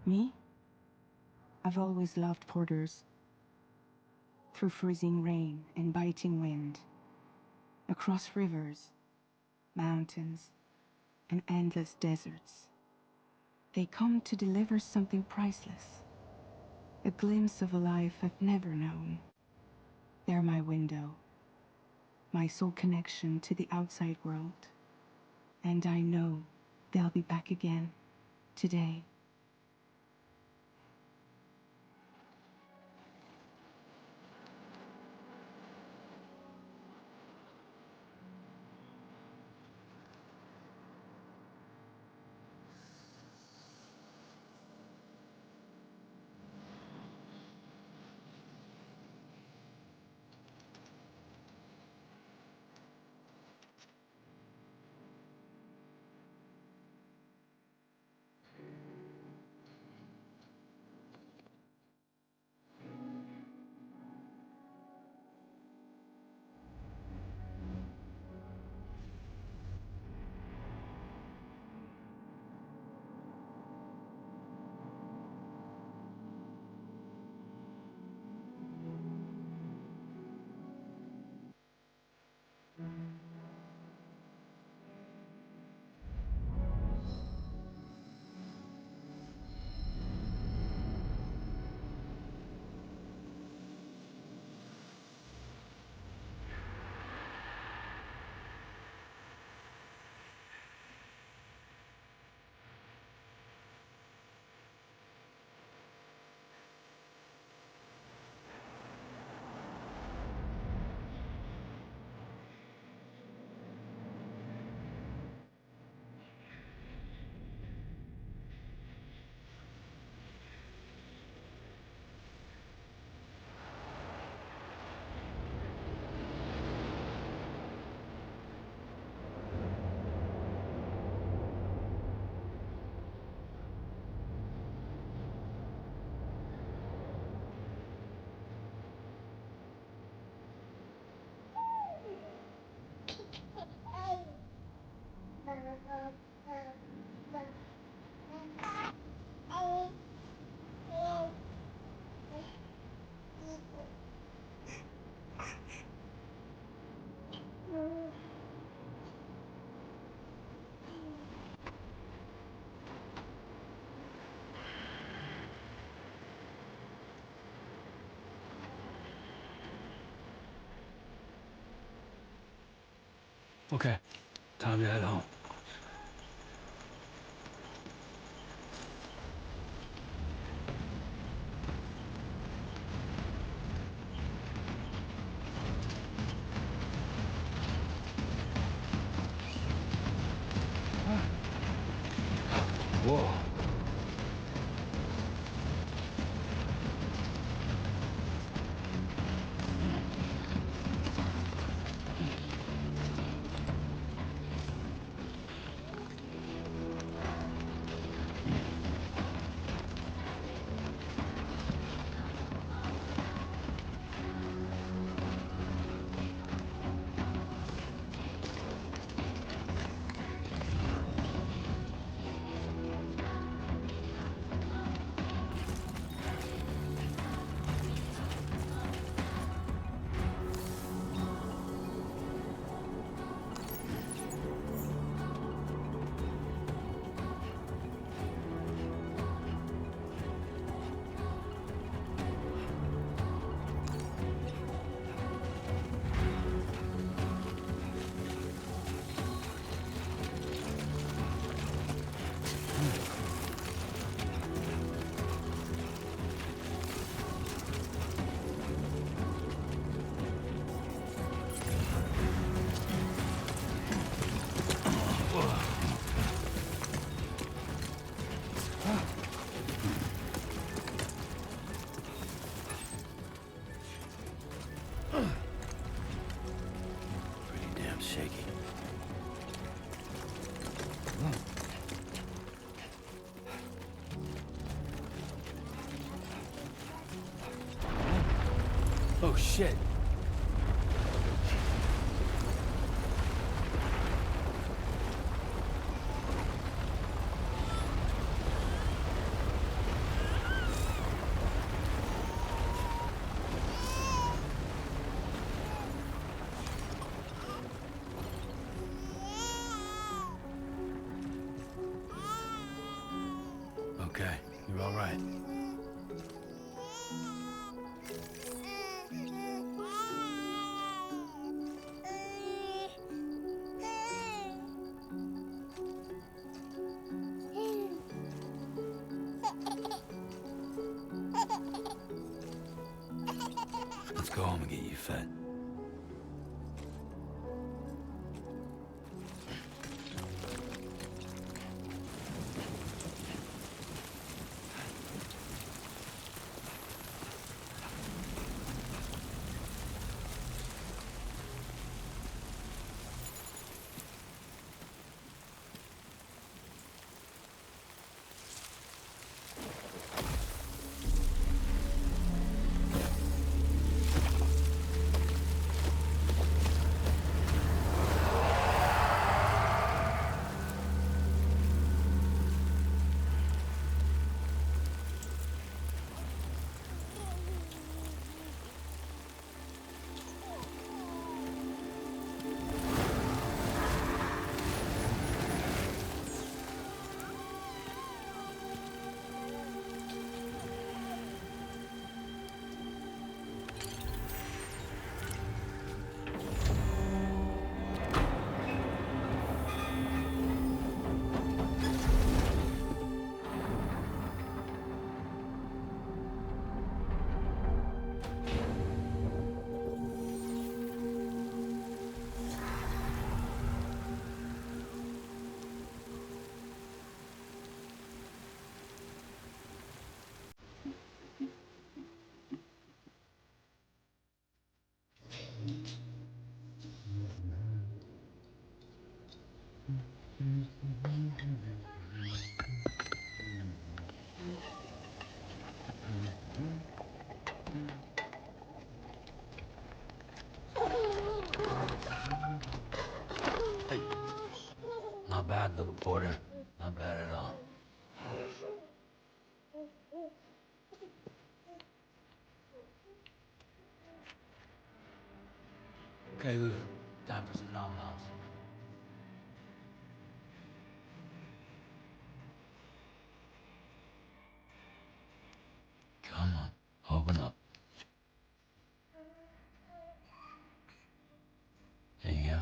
Me? I've always loved porters. Through freezing rain and biting wind, across rivers, mountains, and endless deserts. They come to deliver something priceless, a glimpse of a life I've never known. They're my window, my sole connection to the outside world. And I know they'll be back again today. Okay, time to head home. Whoa. Oh shit. okay. You're all right. Let's go home and get you fed. Hey. Not bad, little porter. Not bad at all. Okay, Lou. Time for some nom-noms. Come on, open up. There you go.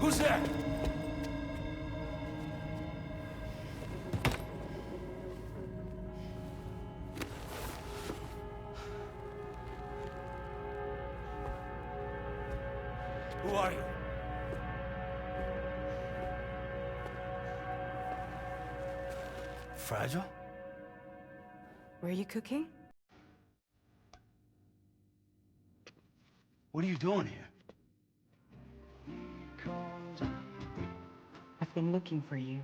Who's there? Who are you? Fragile? Were you cooking? What are you doing here? I've been looking for you.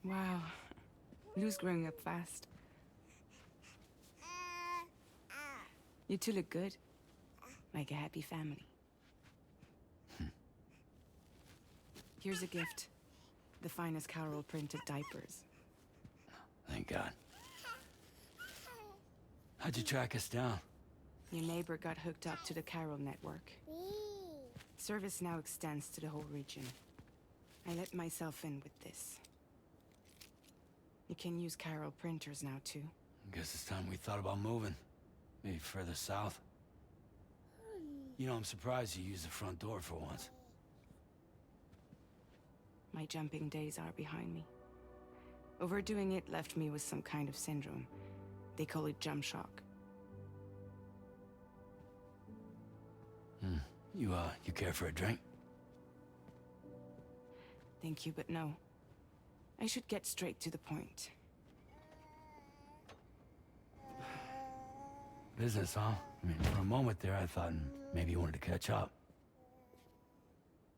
Wow. Lou's growing up fast. You two look good. Like a happy family. Here's a gift. The finest Carol printed diapers. Thank God. How'd you track us down? Your neighbor got hooked up to the Carol network. Service now extends to the whole region. I let myself in with this. You can use Carol printers now too. Guess it's time we thought about moving. Maybe further south. You know, I'm surprised you used the front door for once. My jumping days are behind me. Overdoing it left me with some kind of syndrome. They call it jump shock. You care for a drink? Thank you, but no. I should get straight to the point. Business, huh? I mean, for a moment there, I thought maybe you wanted to catch up.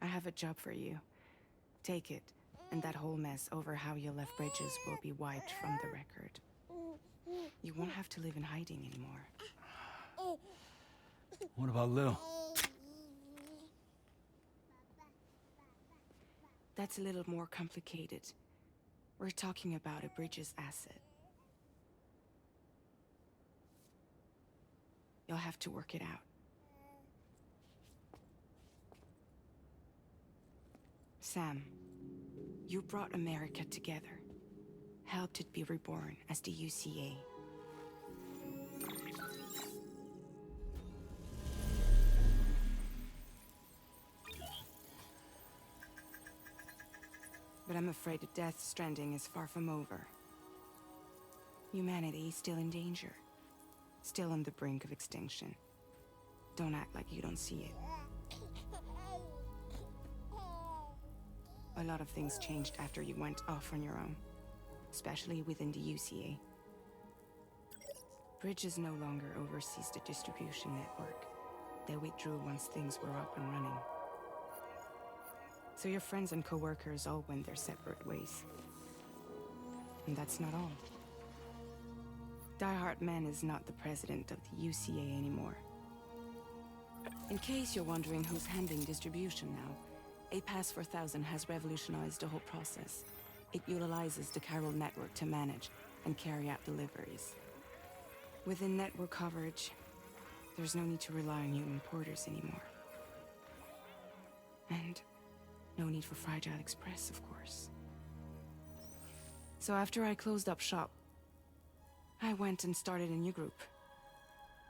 I have a job for you. Take it, and that whole mess over how you left bridges will be wiped from the record. You won't have to live in hiding anymore. What about Lil? That's a little more complicated. We're talking about a Bridges asset. You'll have to work it out. Sam, you brought America together. Helped it be reborn as the UCA. But I'm afraid that Death Stranding is far from over. Humanity is still in danger. Still on the brink of extinction. Don't act like you don't see it. A lot of things changed after you went off on your own. Especially within the UCA. Bridges no longer oversees the distribution network. They withdrew once things were up and running. So your friends and co-workers all went their separate ways. And that's not all. Die Hard Man is not the president of the UCA anymore. In case you're wondering who's handling distribution now, A Pass 4000 has revolutionized the whole process. It utilizes the Carol network to manage and carry out deliveries. Within network coverage, there's no need to rely on human porters anymore. And no need for Fragile Express, of course. So after I closed up shop, I went and started a new group.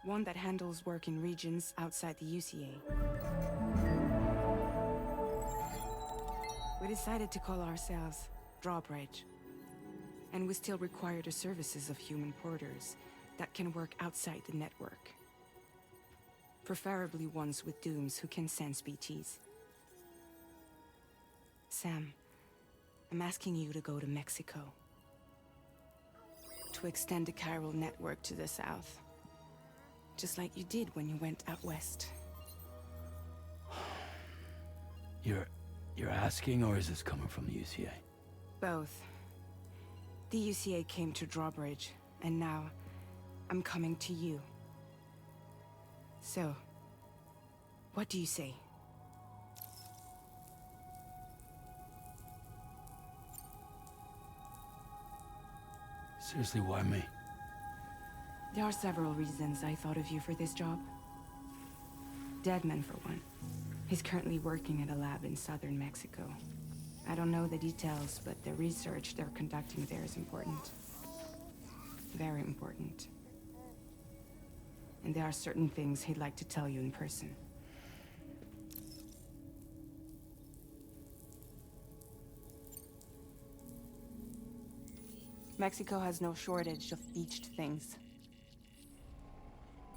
One that handles work in regions outside the UCA. We decided to call ourselves Drawbridge. And we still require the services of human porters that can work outside the network. Preferably ones with dooms who can sense BTs. Sam, I'm asking you to go to Mexico. To extend the Carol network to the south. Just like you did when you went out west. You're asking, or is this coming from the UCA? Both. The UCA came to Drawbridge, and now I'm coming to you. So, what do you say? Seriously, why me? There are several reasons I thought of you for this job. Deadman, for one. He's currently working at a lab in southern Mexico. I don't know the details, but the research they're conducting there is important. Very important. And there are certain things he'd like to tell you in person. Mexico has no shortage of beached things.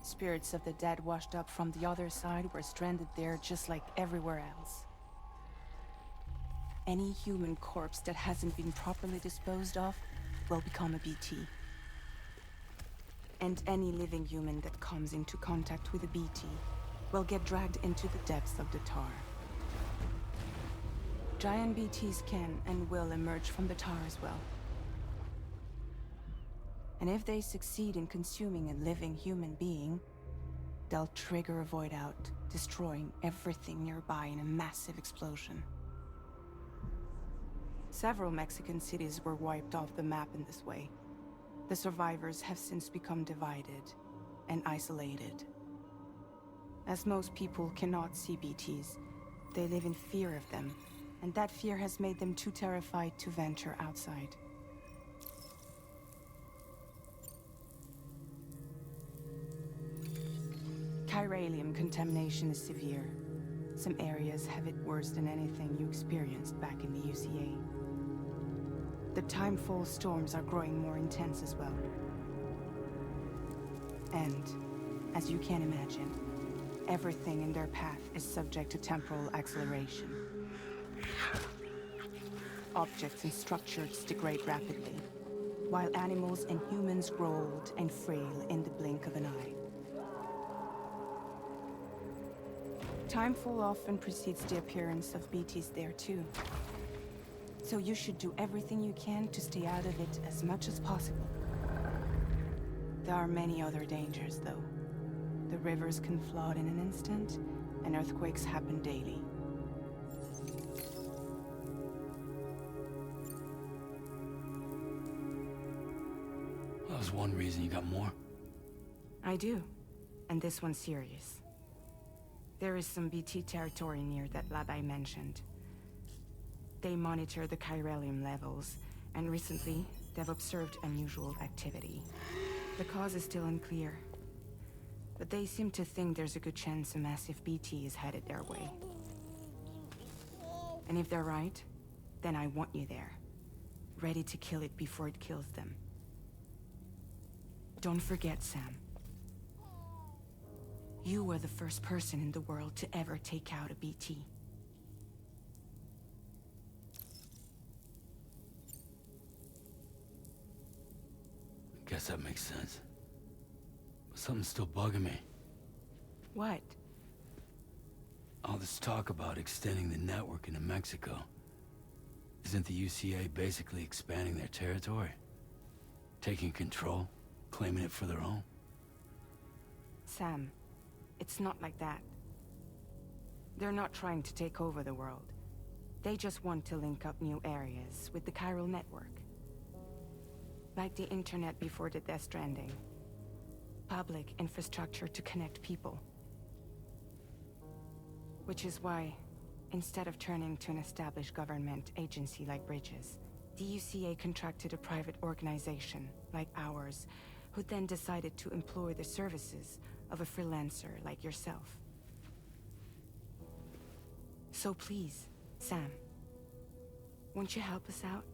Spirits of the dead washed up from the other side were stranded there just like everywhere else. Any human corpse that hasn't been properly disposed of will become a BT. And any living human that comes into contact with a BT will get dragged into the depths of the tar. Giant BTs can and will emerge from the tar as well. And if they succeed in consuming a living human being, they'll trigger a void out, destroying everything nearby in a massive explosion. Several Mexican cities were wiped off the map in this way. The survivors have since become divided and isolated. As most people cannot see BTs, they live in fear of them, and that fear has made them too terrified to venture outside. Chiralium contamination is severe. Some areas have it worse than anything you experienced back in the UCA. The timefall storms are growing more intense as well. And, as you can imagine, everything in their path is subject to temporal acceleration. Objects and structures degrade rapidly, while animals and humans grow old and frail in the blink of an eye. Timefall often precedes the appearance of BTs there too. So you should do everything you can to stay out of it as much as possible. There are many other dangers, though. The rivers can flood in an instant, and earthquakes happen daily. That was one reason you got more. I do, and this one's serious. There is some BT territory near that lab I mentioned. They monitor the chiralium levels, and recently, they've observed unusual activity. The cause is still unclear, but they seem to think there's a good chance a massive BT is headed their way. And if they're right, then I want you there, ready to kill it before it kills them. Don't forget, Sam. You were the first person in the world to ever take out a BT. Guess that makes sense. But something's still bugging me. What? All this talk about extending the network into Mexico. Isn't the UCA basically expanding their territory? Taking control? Claiming it for their own? Sam, it's not like that. They're not trying to take over the world. They just want to link up new areas with the chiral network. Like the internet before the Death Stranding. Public infrastructure to connect people. Which is why, instead of turning to an established government agency like Bridges, the UCA contracted a private organization, like ours, who then decided to employ the services of a freelancer like yourself. So please, Sam, won't you help us out?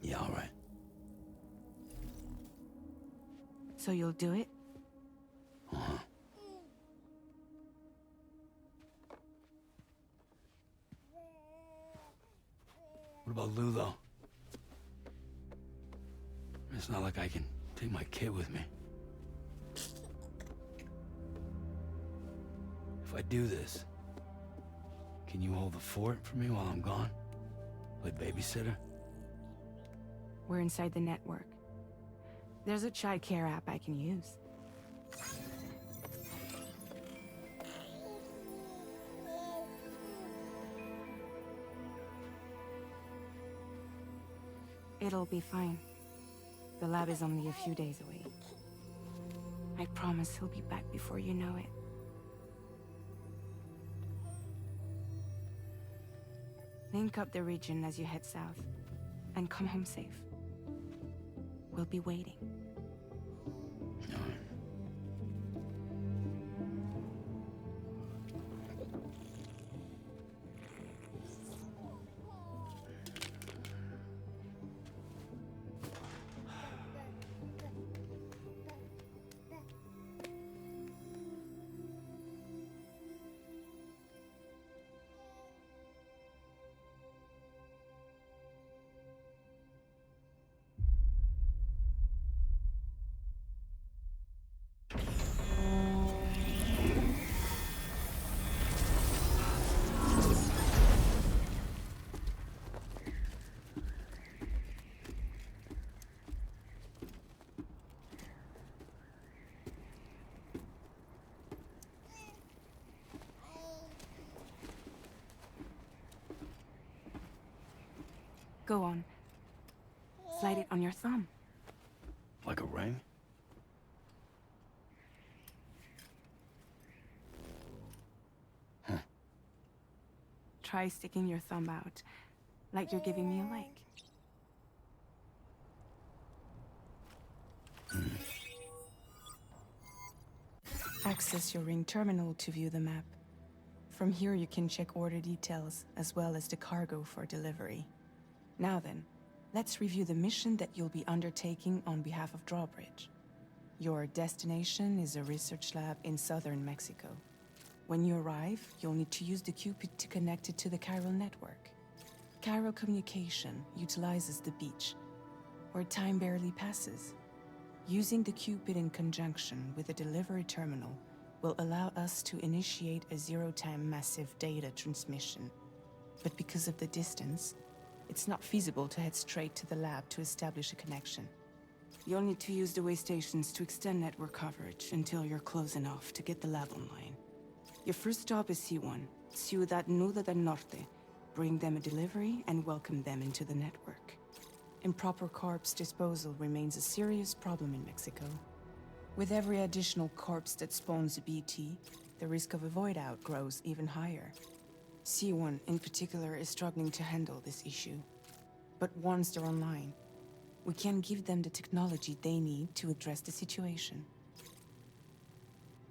Yeah, all right. So you'll do it? Uh-huh. What about Lou, though? It's not like I can take my kid with me. If I do this, can you hold the fort for me while I'm gone? Play babysitter? We're inside the network. There's a child care app I can use. It'll be fine. The lab is only a few days away. I promise he'll be back before you know it. Link up the region as you head south, and come home safe. We'll be waiting. All right. Go on. Slide it on your thumb. Like a ring? Huh. Try sticking your thumb out, like you're giving me a like. Access your Ring terminal to view the map. From here you can check order details, as well as the cargo for delivery. Now then, let's review the mission that you'll be undertaking on behalf of Drawbridge. Your destination is a research lab in southern Mexico. When you arrive, you'll need to use the Cupid to connect it to the chiral network. Chiral communication utilizes the beach, where time barely passes. Using the Cupid in conjunction with a delivery terminal will allow us to initiate a zero-time massive data transmission. But because of the distance, it's not feasible to head straight to the lab to establish a connection. You'll need to use the way stations to extend network coverage until you're close enough to get the lab online. Your first stop is C1, Ciudad Nuda del Norte. Bring them a delivery and welcome them into the network. Improper corpse disposal remains a serious problem in Mexico. With every additional corpse that spawns a BT, the risk of a void out grows even higher. C1 in particular is struggling to handle this issue. But once they're online, we can give them the technology they need to address the situation.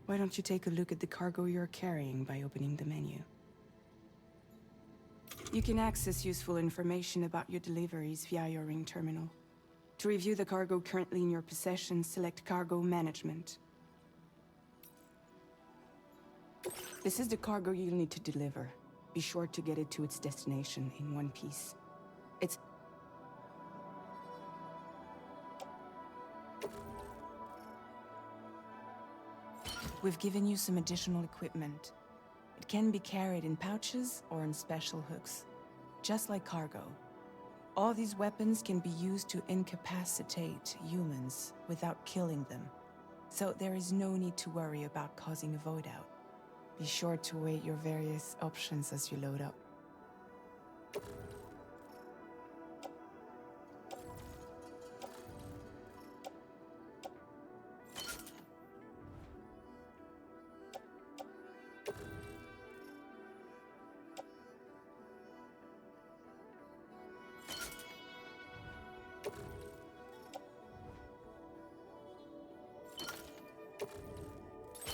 Why don't you take a look at the cargo you're carrying by opening the menu? You can access useful information about your deliveries via your Ring terminal. To review the cargo currently in your possession, select Cargo Management. This is the cargo you'll need to deliver. Be sure to get it to its destination in one piece. We've given you some additional equipment. It can be carried in pouches or in special hooks, just like cargo. All these weapons can be used to incapacitate humans without killing them, so there is no need to worry about causing a void out. Be sure to weigh your various options as you load up.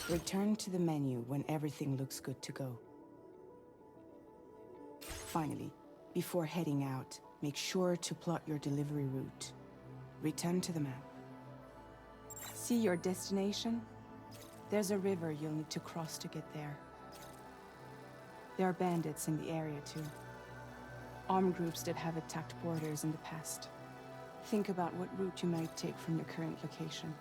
Return to the menu when everything looks good to go. Finally, before heading out, make sure to plot your delivery route. Return to the map. See your destination? There's a river you'll need to cross to get there. There are bandits in the area too. Armed groups that have attacked borders in the past. Think about what route you might take from your current location.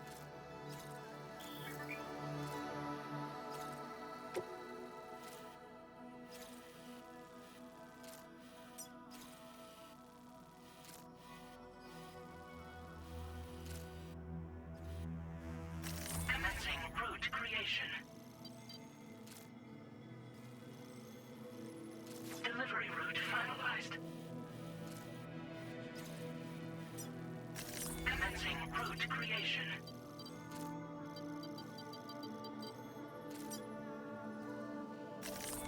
Delivery route finalized. Commencing route creation.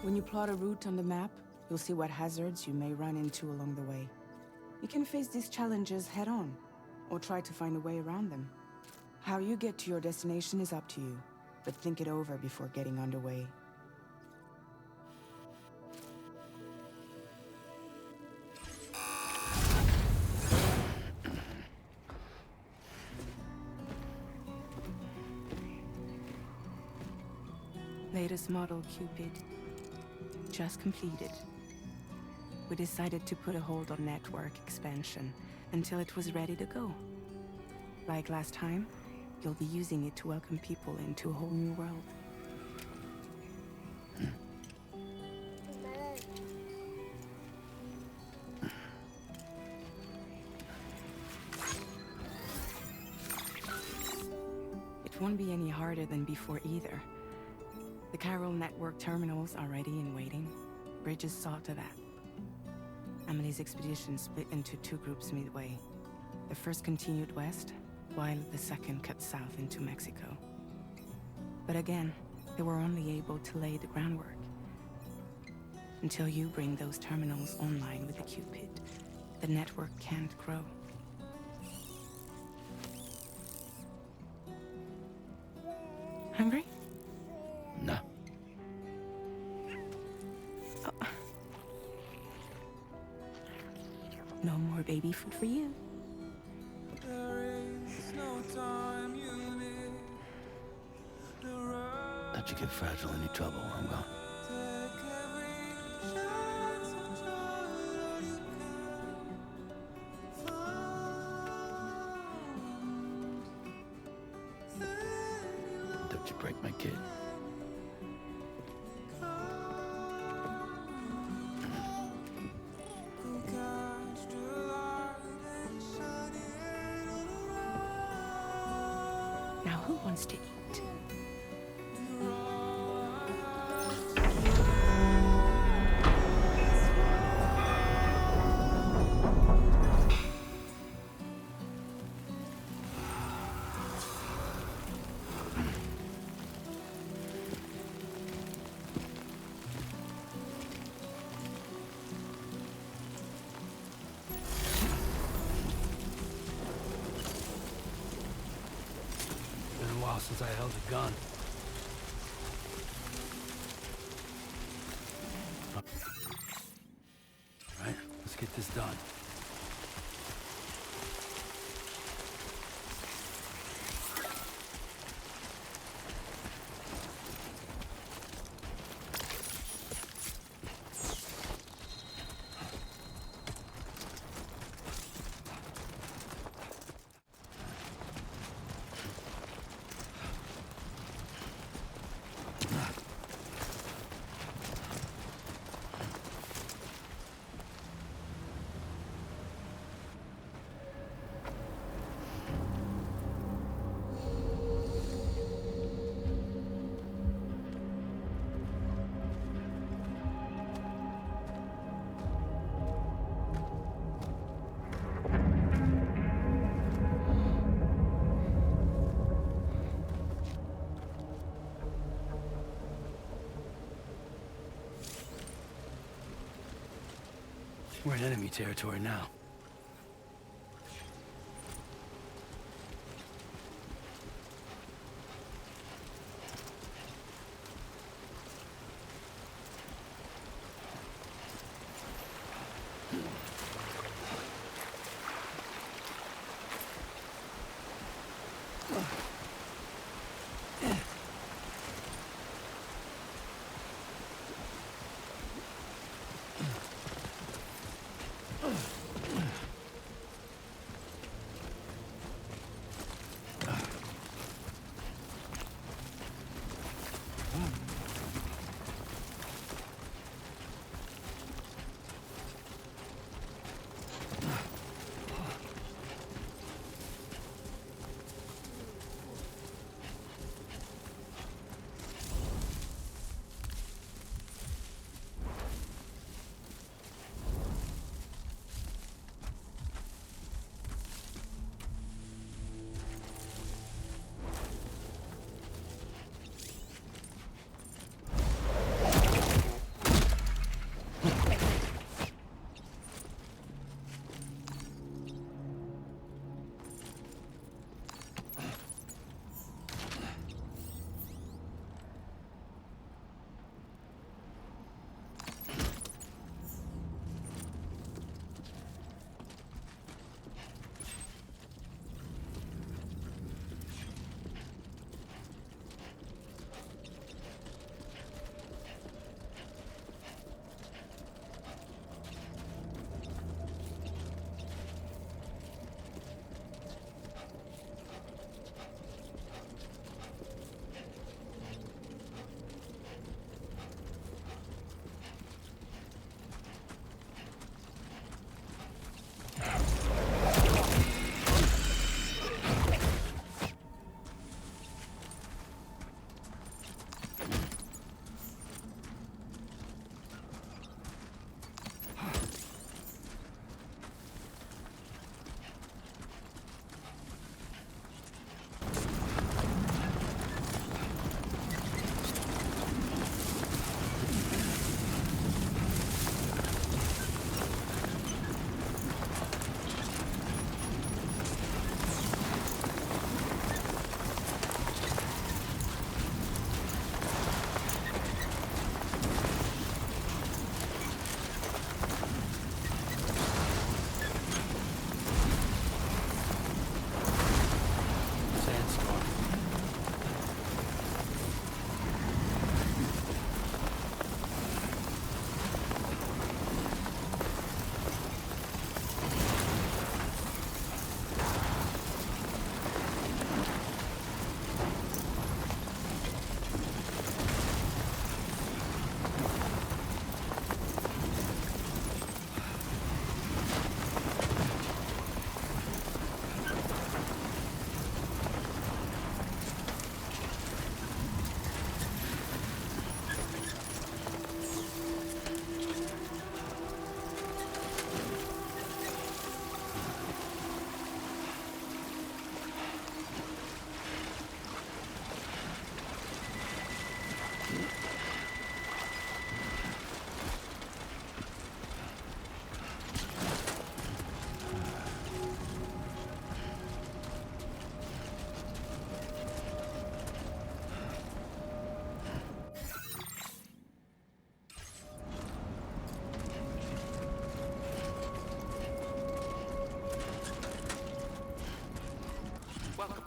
When you plot a route on the map, you'll see what hazards you may run into along the way. You can face these challenges head-on, or try to find a way around them. How you get to your destination is up to you, but think it over before getting underway. Latest model Cupid. Just completed. We decided to put a hold on network expansion until it was ready to go. Like last time, you'll be using it to welcome people into a whole new world. It won't be any harder than before either. The chiral network terminals are ready and waiting. Bridges saw to that. Amelie's expedition split into two groups midway. The first continued west, while the second cut south into Mexico. But again, they were only able to lay the groundwork. Until you bring those terminals online with the Cupid, the network can't grow. Hungry? No. Oh. No more baby food for you. Let you get fragile any trouble while I'm gone. Don't you break my kid. Now who wants to eat? Since I held a gun. All right, let's get this done. We're in enemy territory now.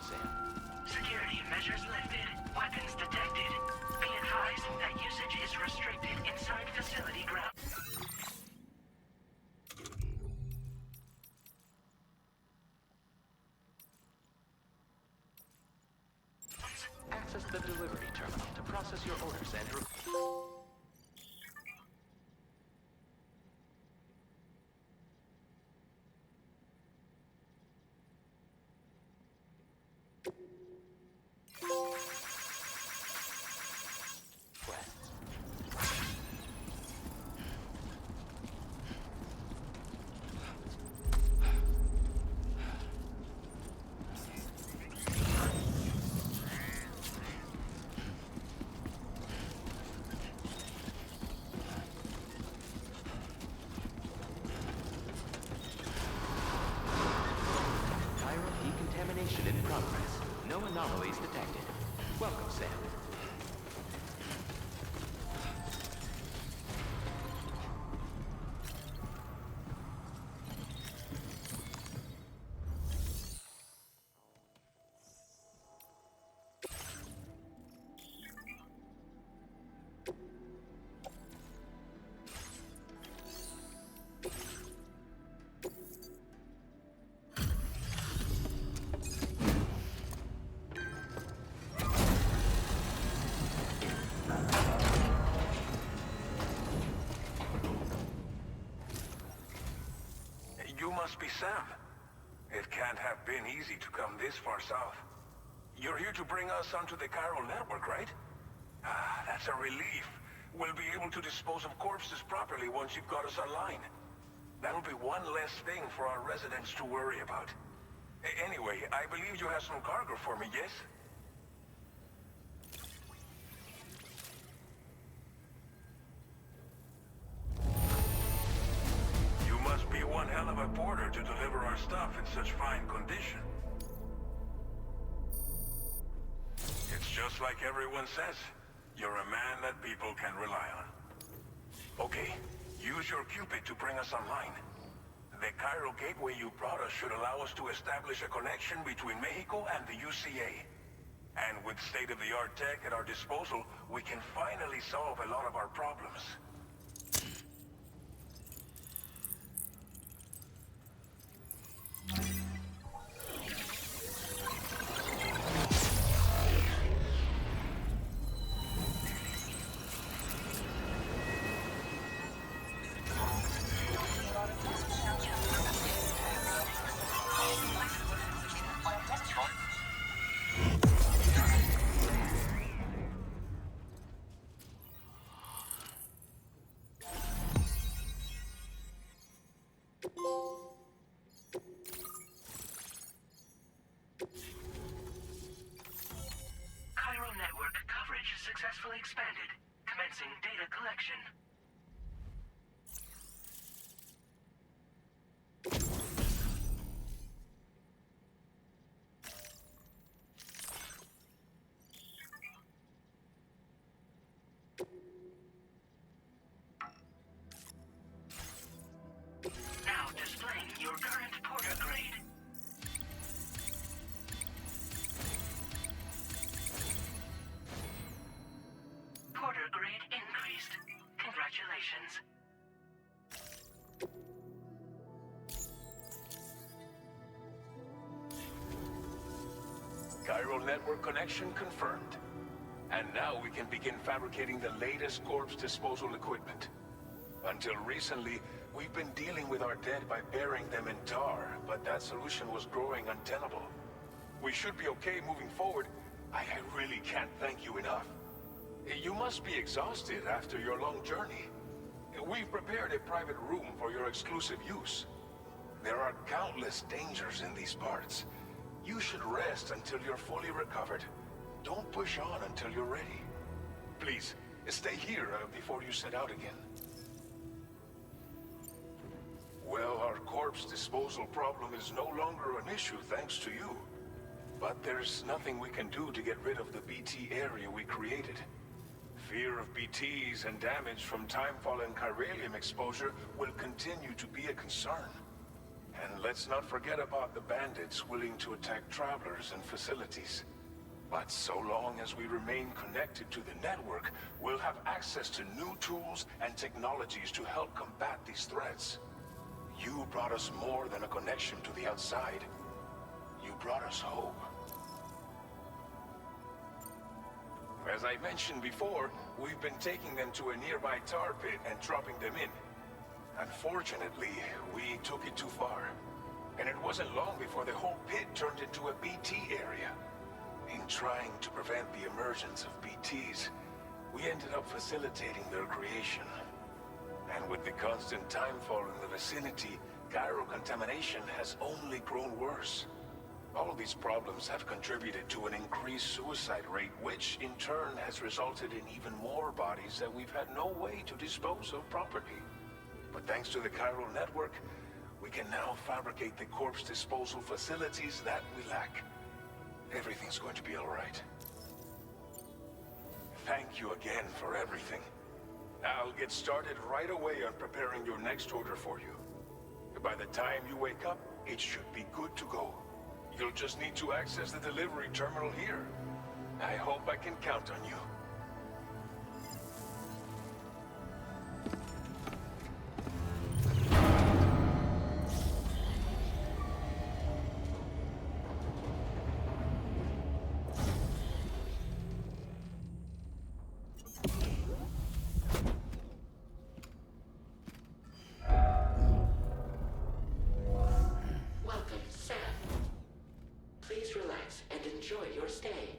Sam. Security measures lifted. Weapons detected. Be advised that usage is restricted inside facility ground. Access the delivery terminal to process your orders and decontamination in progress. No anomalies detected. Welcome, Sam. You must be Sam. It can't have been easy to come this far south. You're here to bring us onto the chiral network, right? Ah, that's a relief. We'll be able to dispose of corpses properly once you've got us online. That'll be one less thing for our residents to worry about. Anyway, I believe you have some cargo for me, yes? You must be one hell of a porter to deliver our stuff in such fine condition. It's just like everyone says. You're a man that people can rely on. Okay, use your Cupid to bring us online. The chiral gateway you brought us should allow us to establish a connection between Mexico and the UCA. And with state-of-the-art tech at our disposal, we can finally solve a lot of our problems. Chiral network coverage successfully expanded. Commencing data collection. Now displaying your current porter grade. Porter grade increased. Congratulations. Chiral network connection confirmed. And now we can begin fabricating the latest corpse disposal equipment. Until recently, we've been dealing with our dead by burying them in tar, but that solution was growing untenable. We should be okay moving forward. I really can't thank you enough. You must be exhausted after your long journey. We've prepared a private room for your exclusive use. There are countless dangers in these parts. You should rest until you're fully recovered. Don't push on until you're ready. Please, stay here before you set out again. Well, our corpse disposal problem is no longer an issue thanks to you. But there's nothing we can do to get rid of the BT area we created. Fear of BTs and damage from timefall and chiralium exposure will continue to be a concern. And let's not forget about the bandits willing to attack travelers and facilities. But so long as we remain connected to the network, we'll have access to new tools and technologies to help combat these threats. You brought us more than a connection to the outside. You brought us hope. As I mentioned before, we've been taking them to a nearby tar pit and dropping them in. Unfortunately, we took it too far. And it wasn't long before the whole pit turned into a BT area. In trying to prevent the emergence of BTs, we ended up facilitating their creation. And with the constant timefall in the vicinity, chiral contamination has only grown worse. All these problems have contributed to an increased suicide rate, which in turn has resulted in even more bodies that we've had no way to dispose of properly. But thanks to the chiral network, we can now fabricate the corpse disposal facilities that we lack. Everything's going to be all right. Thank you again for everything. I'll get started right away on preparing your next order for you. By the time you wake up, it should be good to go. You'll just need to access the delivery terminal here. I hope I can count on you. Welcome, Sam. Please relax and enjoy your stay.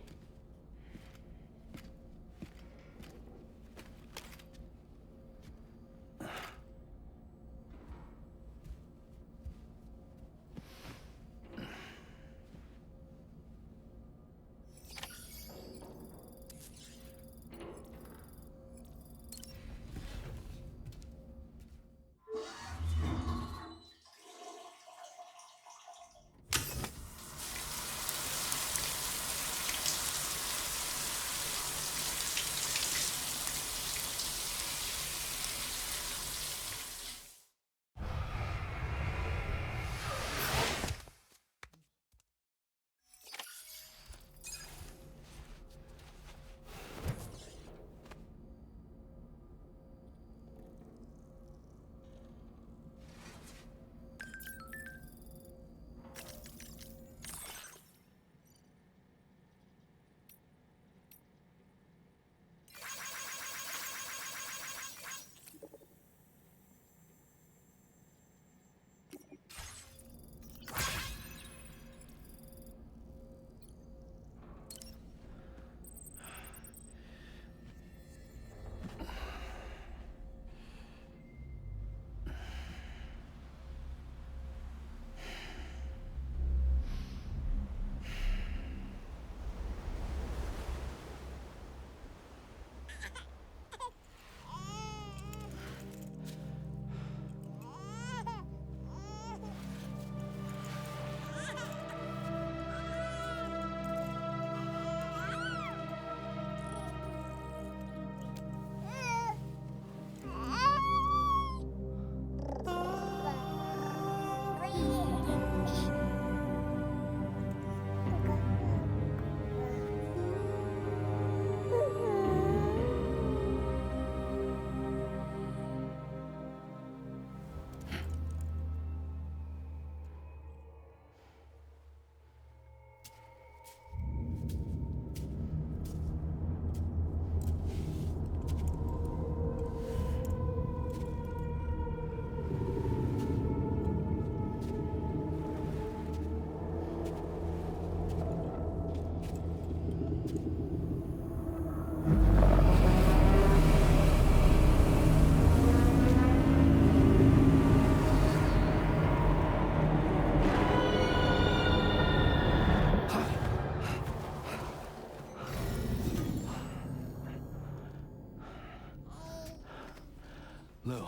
Lou.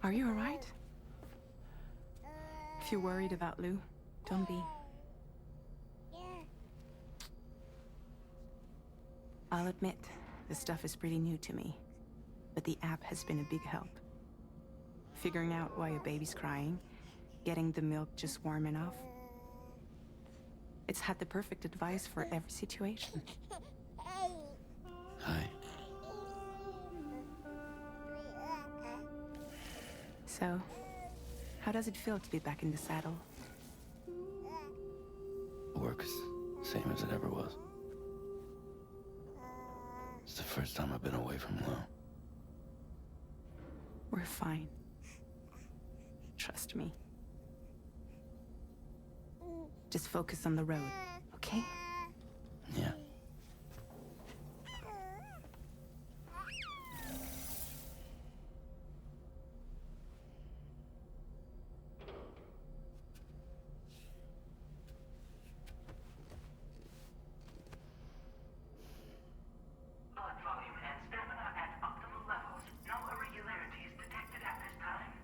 Are you alright? If you're worried about Lou, don't be. I'll admit, this stuff is pretty new to me, but the app has been a big help. Figuring out why a baby's crying, getting the milk just warm enough. It's had the perfect advice for every situation. Hi. So, how does it feel to be back in the saddle? Work is the same as it ever was. It's the first time I've been away from Lo. We're fine. Trust me. Just focus on the road, okay? Yeah. Blood volume and stamina at optimal levels. No irregularities detected at this time.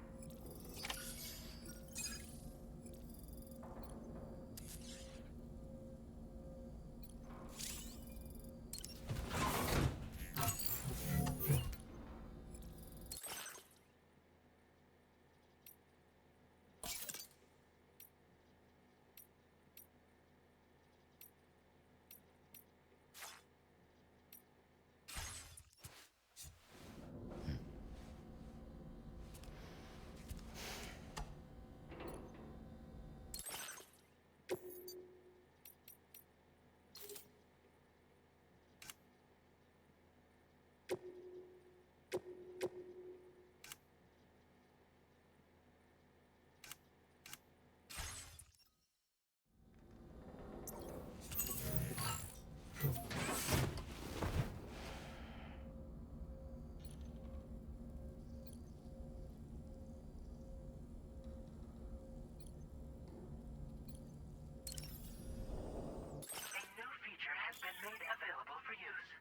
Made available for use.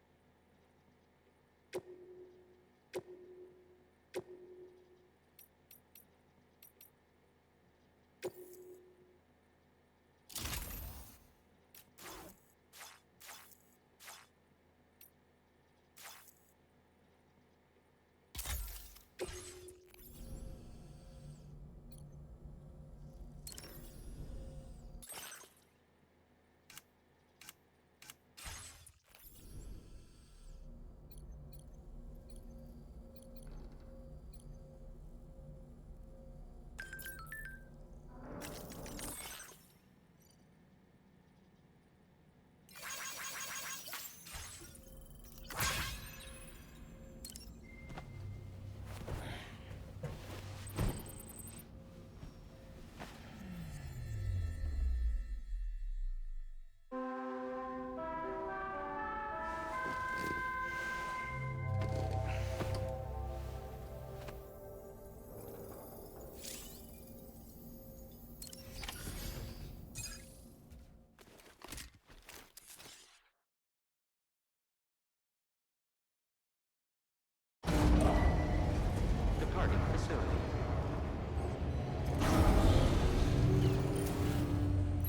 Departing facility.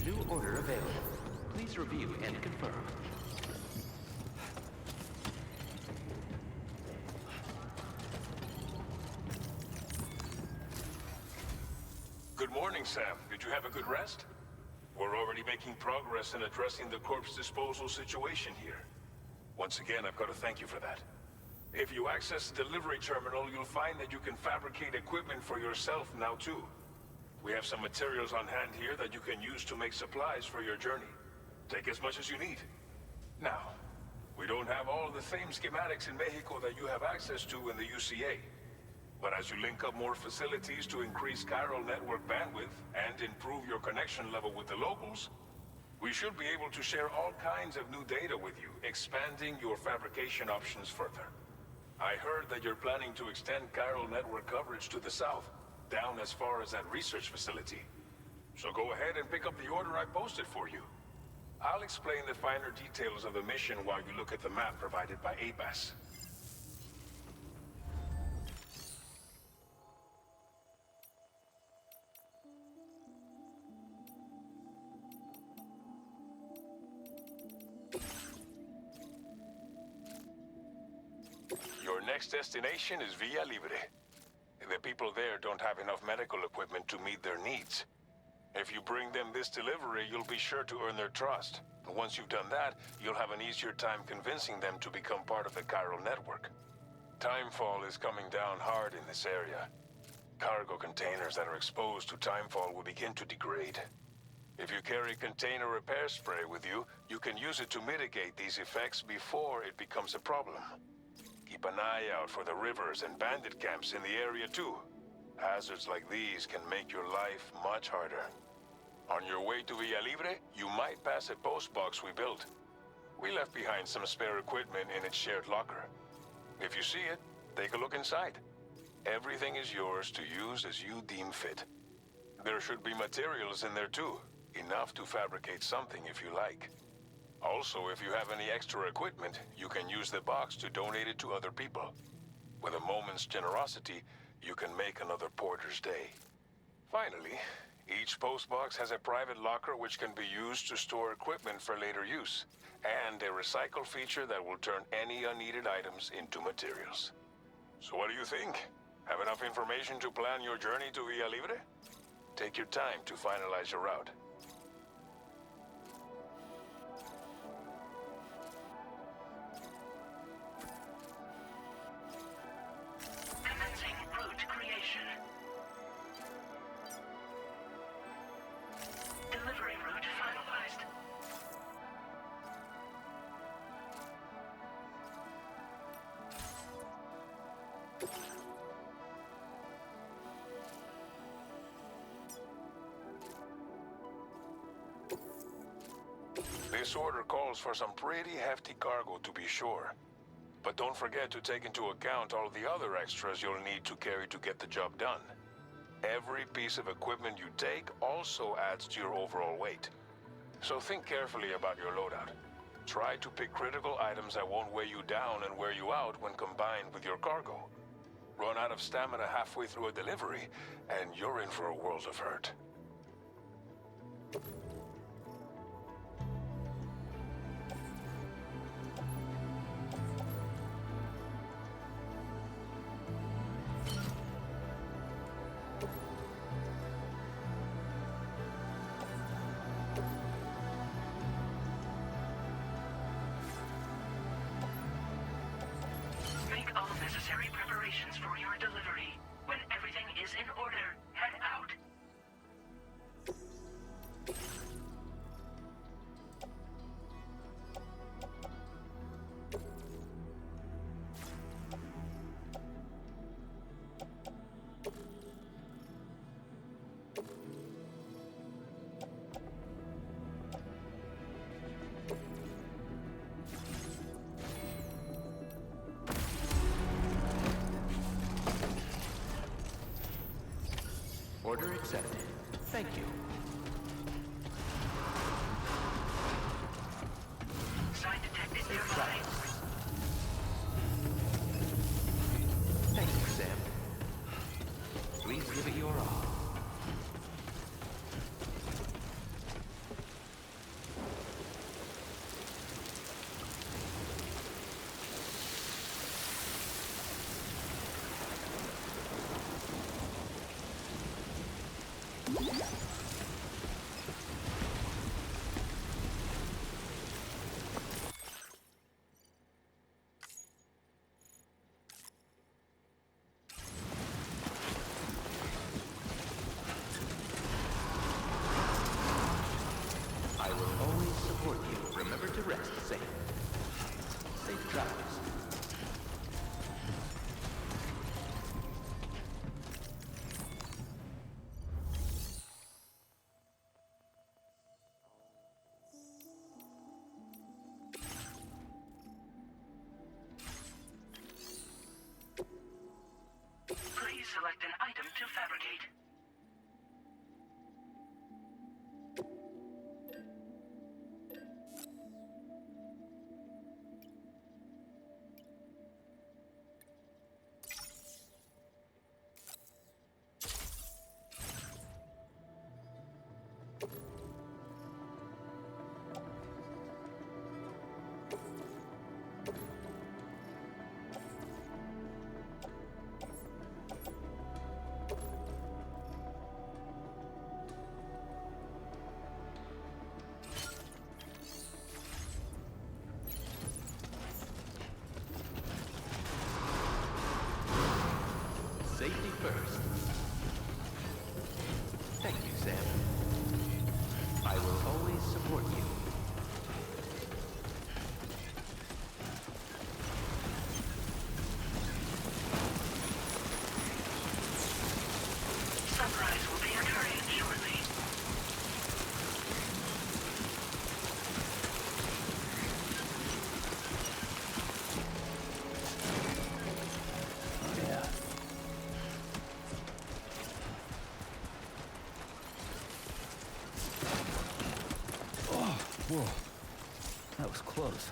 New order available. Please review and confirm. Good morning, Sam. Did you have a good rest? We're already making progress in addressing the corpse disposal situation here. Once again, I've got to thank you for that. If you access the delivery terminal, you'll find that you can fabricate equipment for yourself now too. We have some materials on hand here that you can use to make supplies for your journey. Take as much as you need. Now, we don't have all the same schematics in Mexico that you have access to in the UCA. But as you link up more facilities to increase chiral network bandwidth and improve your connection level with the locals, we should be able to share all kinds of new data with you, expanding your fabrication options further. I heard that you're planning to extend chiral network coverage to the south, down as far as that research facility. So go ahead and pick up the order I posted for you. I'll explain the finer details of the mission while you look at the map provided by ABAS. Your next destination is Villa Libre. The people there don't have enough medical equipment to meet their needs. If you bring them this delivery, you'll be sure to earn their trust. And once you've done that, you'll have an easier time convincing them to become part of the chiral network. Timefall is coming down hard in this area. Cargo containers that are exposed to timefall will begin to degrade. If you carry container repair spray with you, you can use it to mitigate these effects before it becomes a problem. Keep an eye out for the rivers and bandit camps in the area too. Hazards like these can make your life much harder. On your way to Villa Libre, you might pass a post box we built. We left behind some spare equipment in its shared locker. If you see it, take a look inside. Everything is yours to use as you deem fit. There should be materials in there too, enough to fabricate something if you like. Also, if you have any extra equipment, you can use the box to donate it to other people. With a moment's generosity, you can make another porter's day. Finally, each postbox has a private locker which can be used to store equipment for later use, and a recycle feature that will turn any unneeded items into materials. So what do you think? Have enough information to plan your journey to Villa Libre? Take your time to finalize your route. Commencing route creation. Delivery route finalized. This order calls for some pretty hefty cargo to be sure. But don't forget to take into account all the other extras you'll need to carry to get the job done. Every piece of equipment you take also adds to your overall weight. So think carefully about your loadout. Try to pick critical items that won't weigh you down and wear you out when combined with your cargo. Run out of stamina halfway through a delivery, and you're in for a world of hurt. Make all necessary preparations for your delivery. When everything is in order, head out. Order accepted. Thank you. Sign detected nearby. Thank you, Sam. Please give it your all. first. Thank you, Sam. I will always support you. Sunrise will be occurring shortly. Oh, yeah. Oh, whoa. That was close.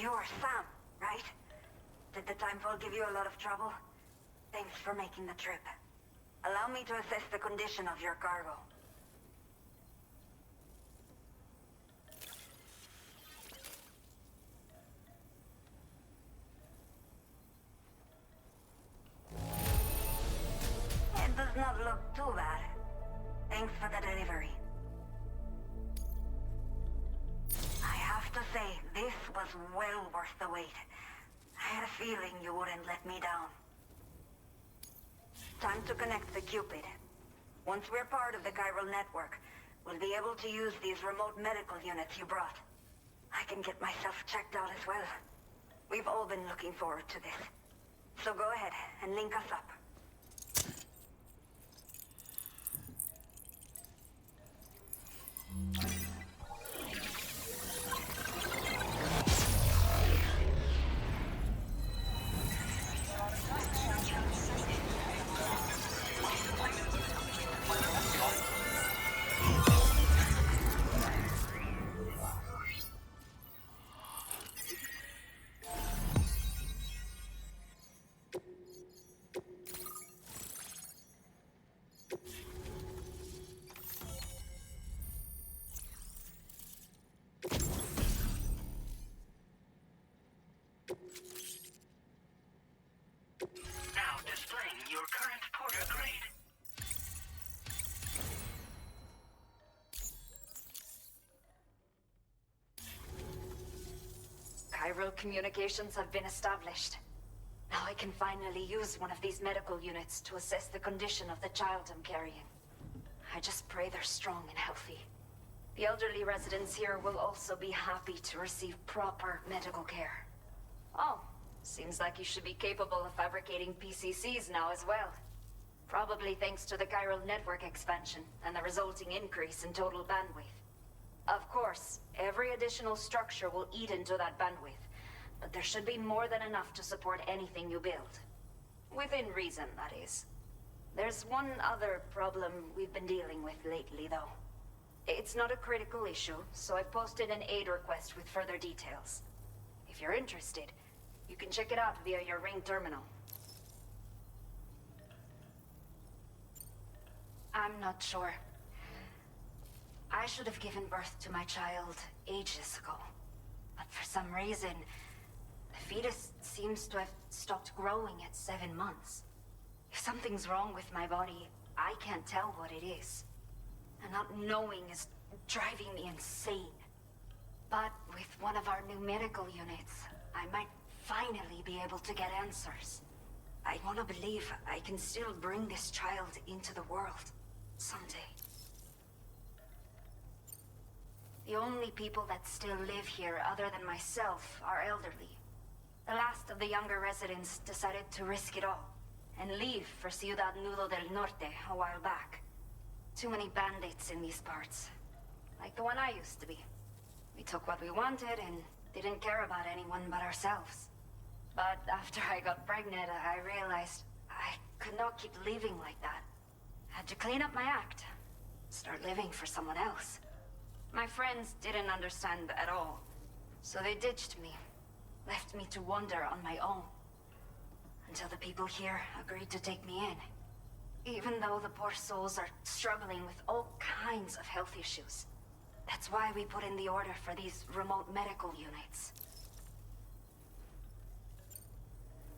You're Sam, right? Did the timefall give you a lot of trouble? Thanks for making the trip. Allow me to assess the condition of your cargo. It does not look too bad. Thanks for the delivery. I have to say, this was well worth the wait. I had a feeling you wouldn't let me down. Time to connect the Cupid. Once we're part of the chiral network, we'll be able to use these remote medical units you brought. I can get myself checked out as well. We've all been looking forward to this. So go ahead and link us up. Now displaying your current porter grade. Chiral communications have been established. Now I can finally use one of these medical units to assess the condition of the child I'm carrying. I just pray they're strong and healthy. The elderly residents here will also be happy to receive proper medical care. Oh, seems like you should be capable of fabricating PCCs now as well. Probably thanks to the chiral network expansion and the resulting increase in total bandwidth. Of course, every additional structure will eat into that bandwidth, but there should be more than enough to support anything you build. Within reason, that is. There's one other problem we've been dealing with lately, though. It's not a critical issue, so I posted an aid request with further details. If you're interested, you can check it out via your Ring terminal. I'm not sure. I should have given birth to my child ages ago. But for some reason, the fetus seems to have stopped growing at 7 months. If something's wrong with my body, I can't tell what it is. And not knowing is driving me insane. But with one of our new medical units, I might finally be able to get answers. I want to believe I can still bring this child into the world someday. The only people that still live here other than myself are elderly. The last of the younger residents decided to risk it all and leave for Ciudad Nudo del Norte a while back. Too many bandits in these parts. Like the one I used to be. We took what we wanted and didn't care about anyone but ourselves. But after I got pregnant, I realized I could not keep living like that. Had to clean up my act. Start living for someone else. My friends didn't understand at all. So they ditched me. Left me to wander on my own. Until the people here agreed to take me in. Even though the poor souls are struggling with all kinds of health issues. That's why we put in the order for these remote medical units.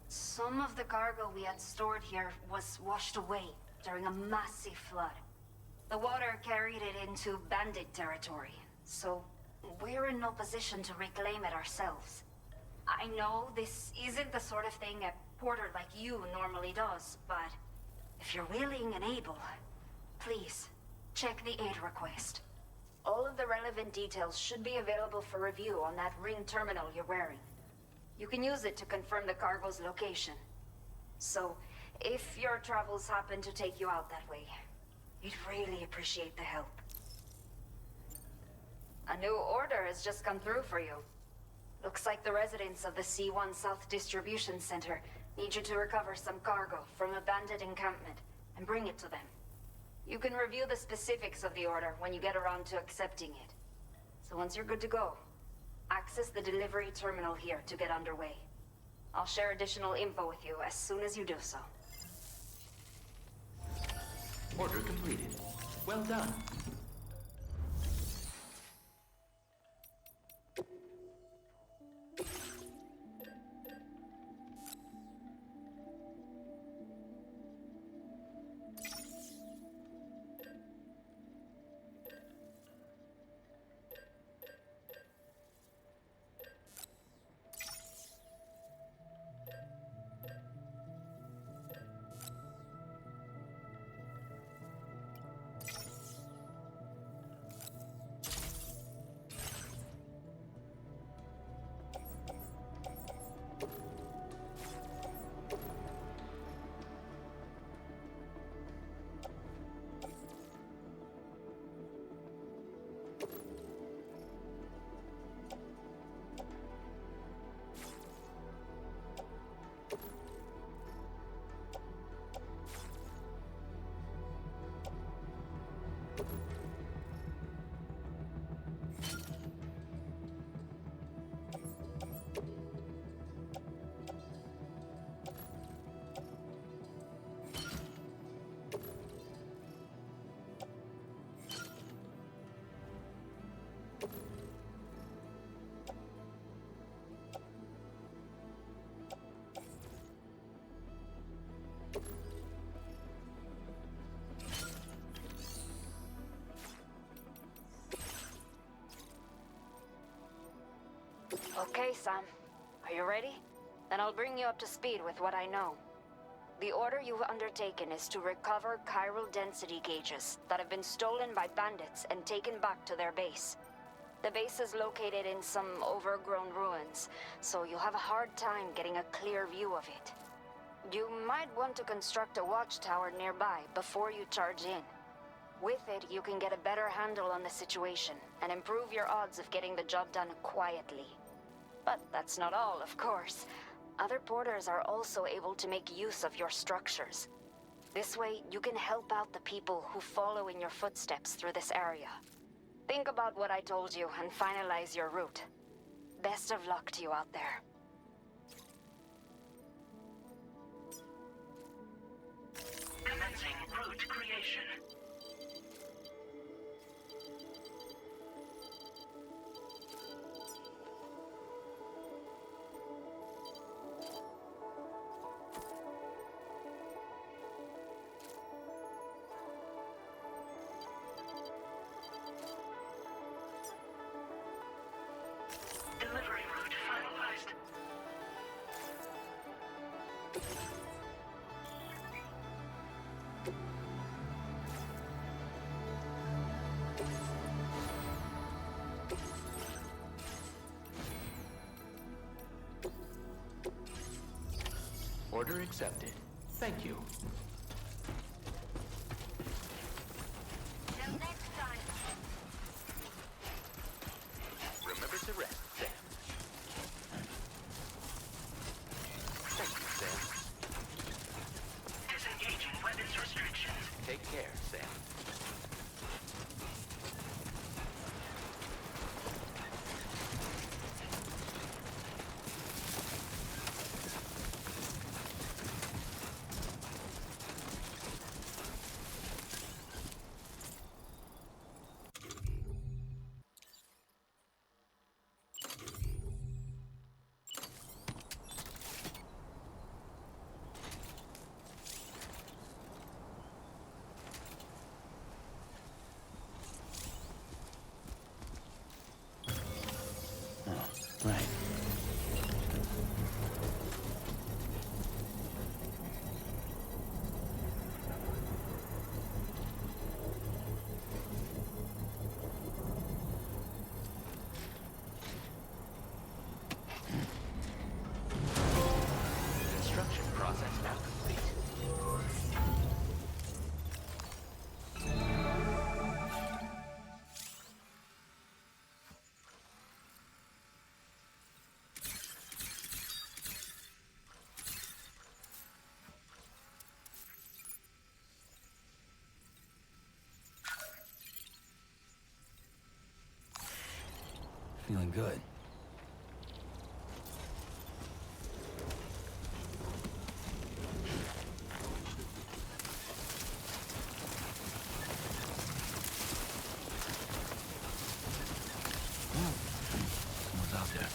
Some of the cargo we had stored here was washed away during a massive flood. The water carried it into bandit territory, so we're in no position to reclaim it ourselves. I know this isn't the sort of thing a porter like you normally does, but if you're willing and able, please, check the aid request. All of the relevant details should be available for review on that ring terminal you're wearing. You can use it to confirm the cargo's location. So, if your travels happen to take you out that way, we'd really appreciate the help. A new order has just come through for you. Looks like the residents of the C1 South Distribution Center need you to recover some cargo from a bandit encampment and bring it to them. You can review the specifics of the order when you get around to accepting it. So once you're good to go, access the delivery terminal here to get underway. I'll share additional info with you as soon as you do so. Order completed. Well done. Okay, Sam. Are you ready? Then I'll bring you up to speed with what I know. The order you've undertaken is to recover chiral density gauges that have been stolen by bandits and taken back to their base. The base is located in some overgrown ruins, so you'll have a hard time getting a clear view of it. You might want to construct a watchtower nearby before you charge in. With it, you can get a better handle on the situation and improve your odds of getting the job done quietly. But that's not all, of course. Other porters are also able to make use of your structures. This way, you can help out the people who follow in your footsteps through this area. Think about what I told you and finalize your route. Best of luck to you out there. Commencing route creation. Order accepted. Thank you. Till next time. Remember to rest, Sam. Thank you, Sam. Disengaging weapons restrictions. Take care, Sam. Right. Construction process now complete. Feeling good. Someone's out there.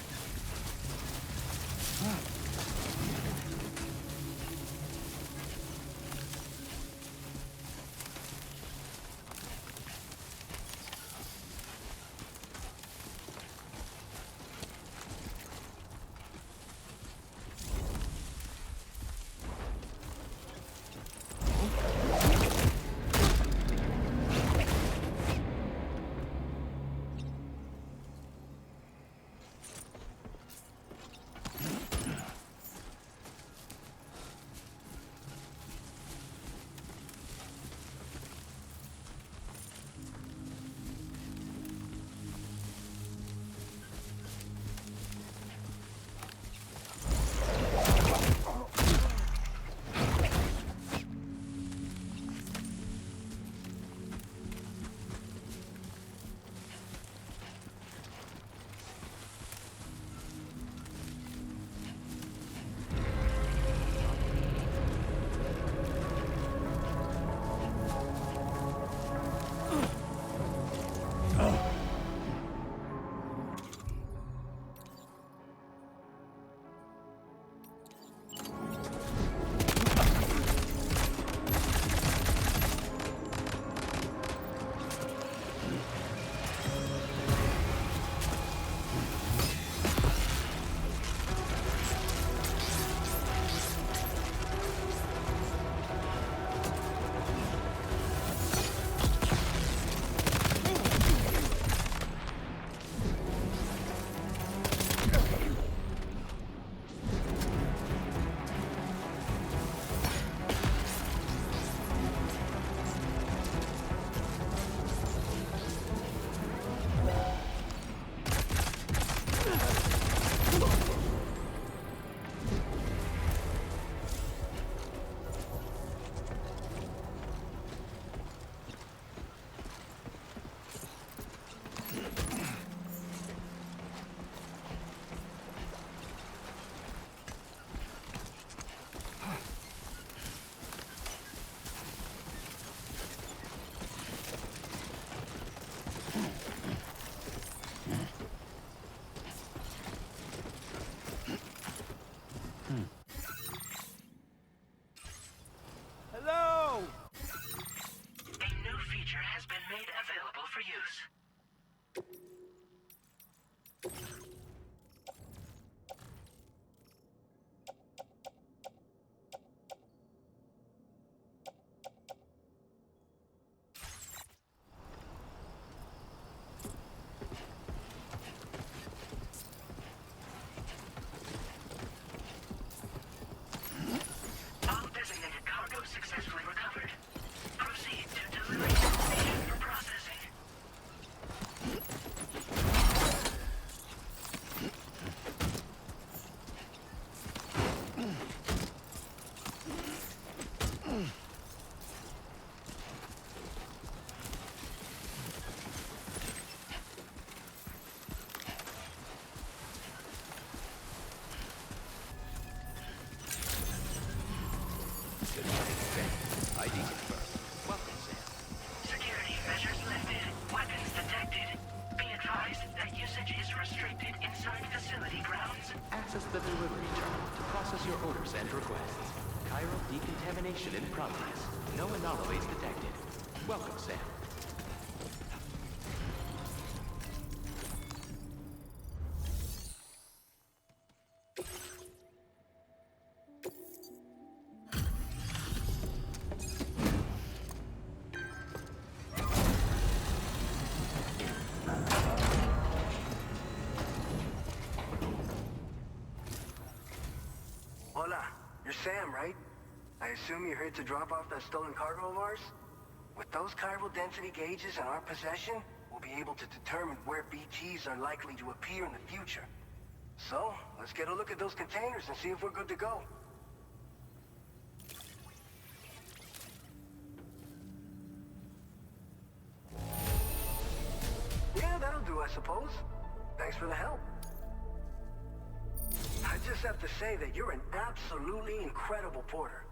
Access the delivery terminal to process your orders and requests. Chiral decontamination in progress. No anomalies detected. Welcome, Sam. Hola, you're Sam, right? I assume you're here to drop off that stolen cargo of ours? With those chiral density gauges in our possession, we'll be able to determine where BTs are likely to appear in the future. So, let's get a look at those containers and see if we're good to go. Yeah, that'll do, I suppose. Thanks for the help. I just have to say that you're an absolutely incredible porter.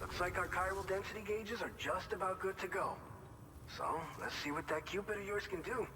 Looks like our chiral density gauges are just about good to go. So, let's see what that Cupid of yours can do.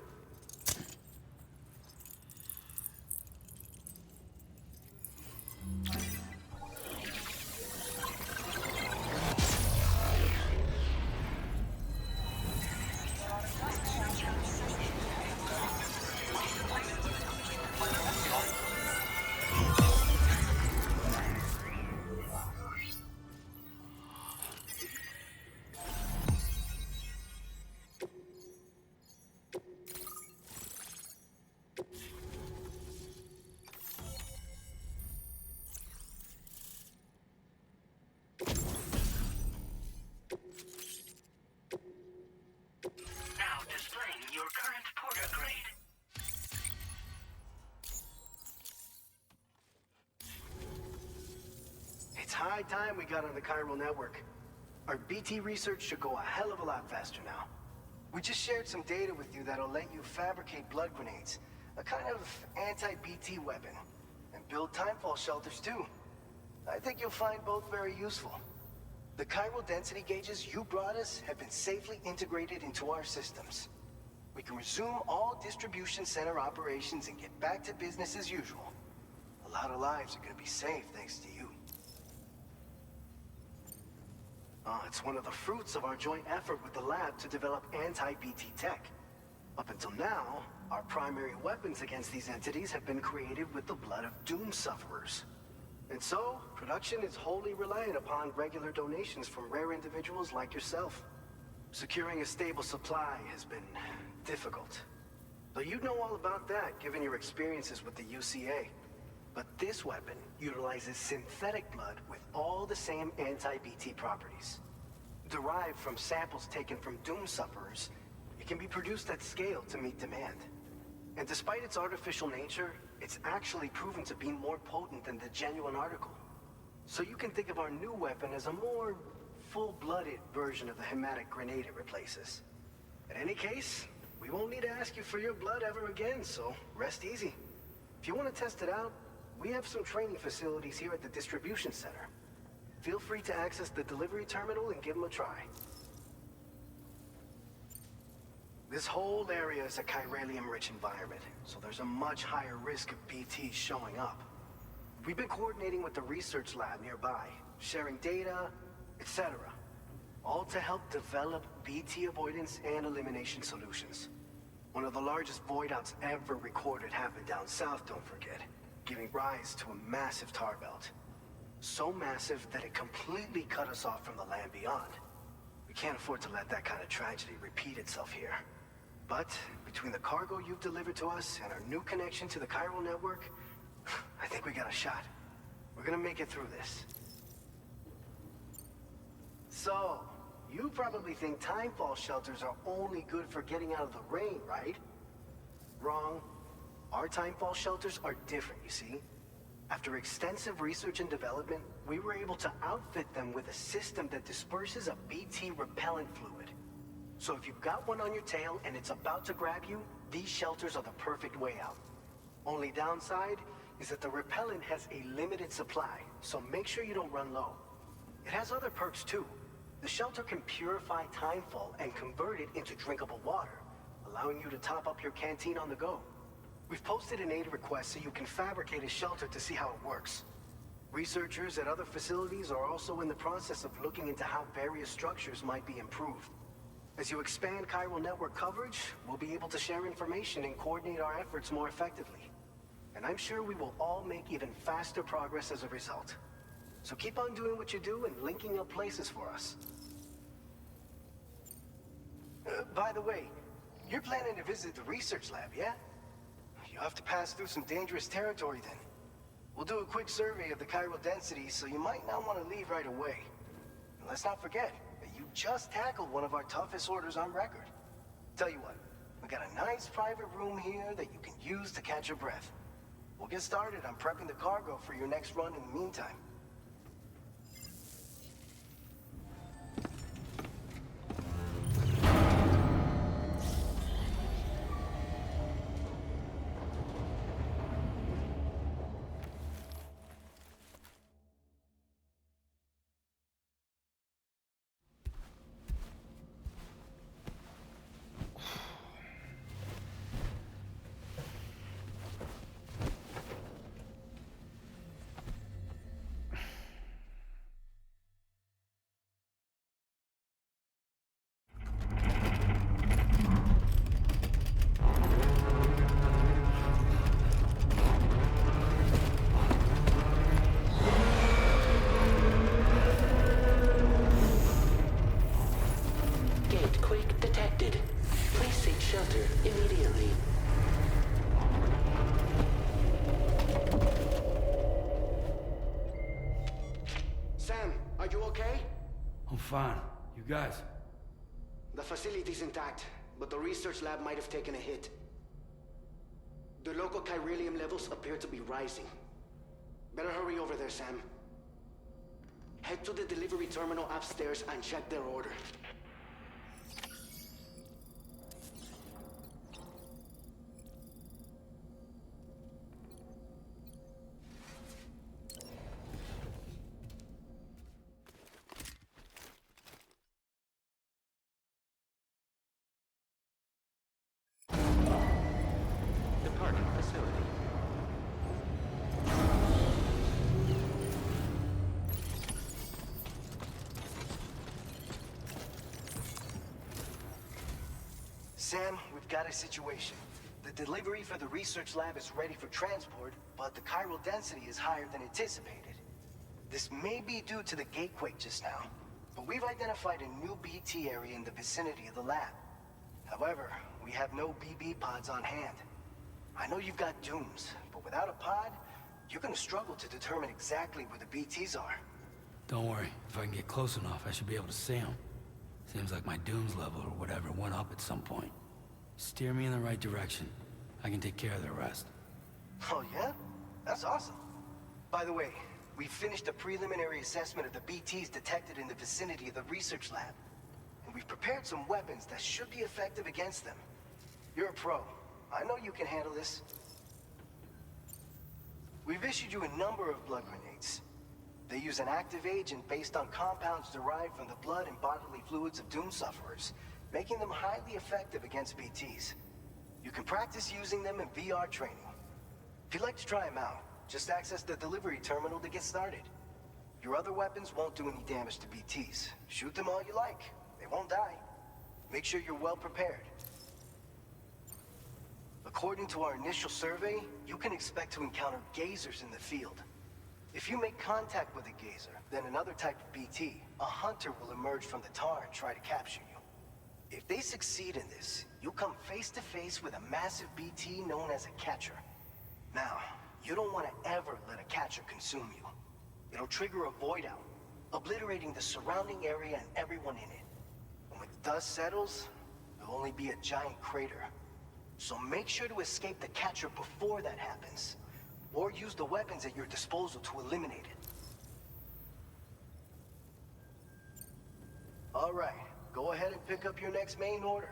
Now displaying your current porter grade. It's high time we got on the chiral network. Our BT research should go a hell of a lot faster now. We just shared some data with you that'll let you fabricate blood grenades, a kind of anti-BT weapon, and build timefall shelters too. I think you'll find both very useful. The chiral density gauges you brought us have been safely integrated into our systems. We can resume all distribution center operations and get back to business as usual. A lot of lives are gonna be saved thanks to you. It's one of the fruits of our joint effort with the lab to develop anti-BT tech. Up until now, our primary weapons against these entities have been created with the blood of doom sufferers. And so, production is wholly reliant upon regular donations from rare individuals like yourself. Securing a stable supply has been difficult. Though you'd know all about that, given your experiences with the UCA. But this weapon utilizes synthetic blood with all the same anti-BT properties. Derived from samples taken from doom sufferers, it can be produced at scale to meet demand. And despite its artificial nature, it's actually proven to be more potent than the genuine article. So you can think of our new weapon as a more full-blooded version of the hematic grenade it replaces. In any case, we won't need to ask you for your blood ever again, so rest easy. If you want to test it out, we have some training facilities here at the distribution center. Feel free to access the delivery terminal and give them a try. This whole area is a chiralium-rich environment, so there's a much higher risk of BTs showing up. We've been coordinating with the research lab nearby, sharing data, etc. All to help develop BT avoidance and elimination solutions. One of the largest void-outs ever recorded happened down south, don't forget, giving rise to a massive tar belt. So massive that it completely cut us off from the land beyond. We can't afford to let that kind of tragedy repeat itself here. But between the cargo you've delivered to us and our new connection to the chiral network, I think we got a shot. We're gonna make it through this. So, you probably think timefall shelters are only good for getting out of the rain, right? Wrong. Our timefall shelters are different, you see. After extensive research and development, we were able to outfit them with a system that disperses a BT repellent fluid. So if you've got one on your tail and it's about to grab you, these shelters are the perfect way out. Only downside is that the repellent has a limited supply, so make sure you don't run low. It has other perks too. The shelter can purify timefall and convert it into drinkable water, allowing you to top up your canteen on the go. We've posted an aid request so you can fabricate a shelter to see how it works. Researchers at other facilities are also in the process of looking into how various structures might be improved. As you expand chiral network coverage, we'll be able to share information and coordinate our efforts more effectively. And I'm sure we will all make even faster progress as a result. So keep on doing what you do and linking up places for us. By the way, you're planning to visit the research lab, yeah? You'll have to pass through some dangerous territory then. We'll do a quick survey of the chiral density, so you might not want to leave right away. And let's not forget that you just tackled one of our toughest orders on record. Tell you what, we got a nice private room here that you can use to catch your breath. We'll get started on prepping the cargo for your next run in the meantime. Fine. You guys? The facility's intact, but the research lab might have taken a hit. The local chiralium levels appear to be rising. Better hurry over there, Sam. Head to the delivery terminal upstairs and check their order. Sam, we've got a situation. The delivery for the research lab is ready for transport, but the chiral density is higher than anticipated. This may be due to the gatequake just now, but we've identified a new BT area in the vicinity of the lab. However, we have no BB pods on hand. I know you've got dooms, but without a pod, you're gonna struggle to determine exactly where the BTs are. Don't worry. If I can get close enough, I should be able to see them. Seems like my dooms level or whatever went up at some point. Steer me in the right direction. I can take care of the rest. Oh yeah? That's awesome. By the way, we finished a preliminary assessment of the BTs detected in the vicinity of the research lab. And we've prepared some weapons that should be effective against them. You're a pro. I know you can handle this. We've issued you a number of blood grenades. They use an active agent based on compounds derived from the blood and bodily fluids of Doom sufferers, making them highly effective against BTs. You can practice using them in VR training. If you'd like to try them out, just access the delivery terminal to get started. Your other weapons won't do any damage to BTs. Shoot them all you like. They won't die. Make sure you're well prepared. According to our initial survey, you can expect to encounter gazers in the field. If you make contact with a gazer, then another type of BT, a hunter will emerge from the tar and try to capture you. If they succeed in this, you'll come face to face with a massive BT known as a catcher. Now, you don't want to ever let a catcher consume you. It'll trigger a void out, obliterating the surrounding area and everyone in it. And when the dust settles, there'll only be a giant crater. So make sure to escape the catcher before that happens, or use the weapons at your disposal to eliminate it. All right. Go ahead and pick up your next main order.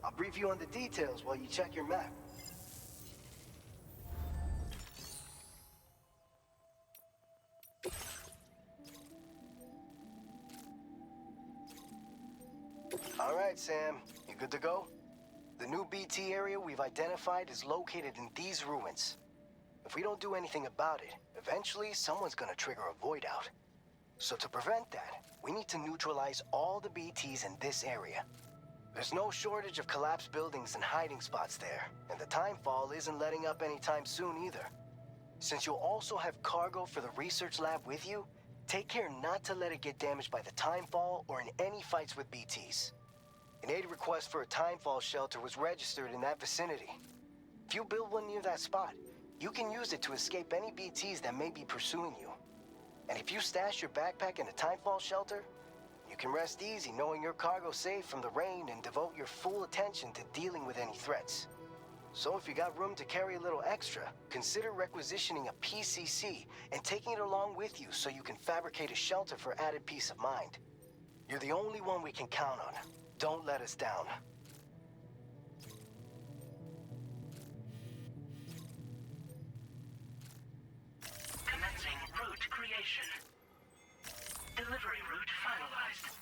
I'll brief you on the details while you check your map. All right, Sam. You good to go? The new BT area we've identified is located in these ruins. If we don't do anything about it, eventually someone's gonna trigger a void out. So to prevent that, we need to neutralize all the BTs in this area. There's no shortage of collapsed buildings and hiding spots there, and the timefall isn't letting up anytime soon either. Since you'll also have cargo for the research lab with you, take care not to let it get damaged by the timefall or in any fights with BTs. An aid request for a timefall shelter was registered in that vicinity. If you build one near that spot, you can use it to escape any BTs that may be pursuing you. And if you stash your backpack in a timefall shelter, you can rest easy knowing your cargo's safe from the rain and devote your full attention to dealing with any threats. So if you got room to carry a little extra, consider requisitioning a PCC and taking it along with you so you can fabricate a shelter for added peace of mind. You're the only one we can count on. Don't let us down. Commencing route creation. Delivery route finalized.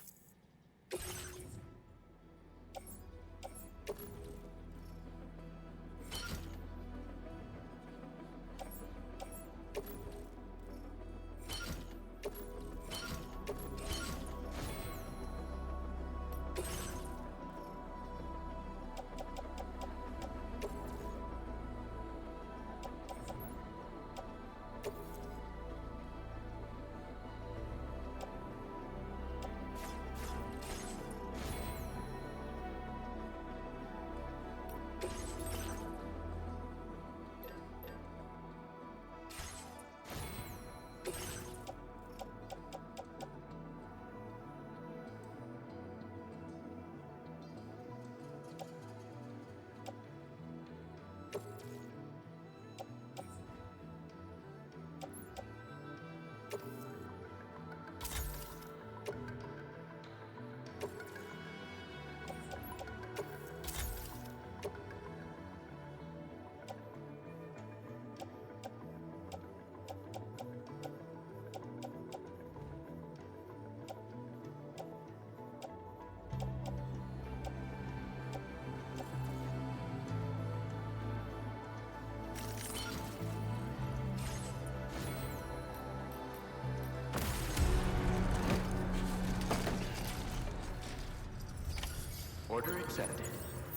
Order accepted.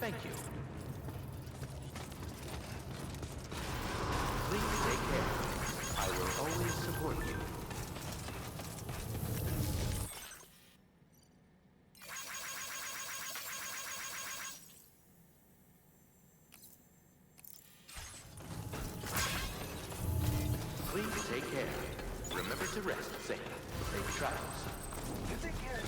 Thank you. Please take care. I will always support you. Please take care. Remember to rest safe. Safe travels. You take care.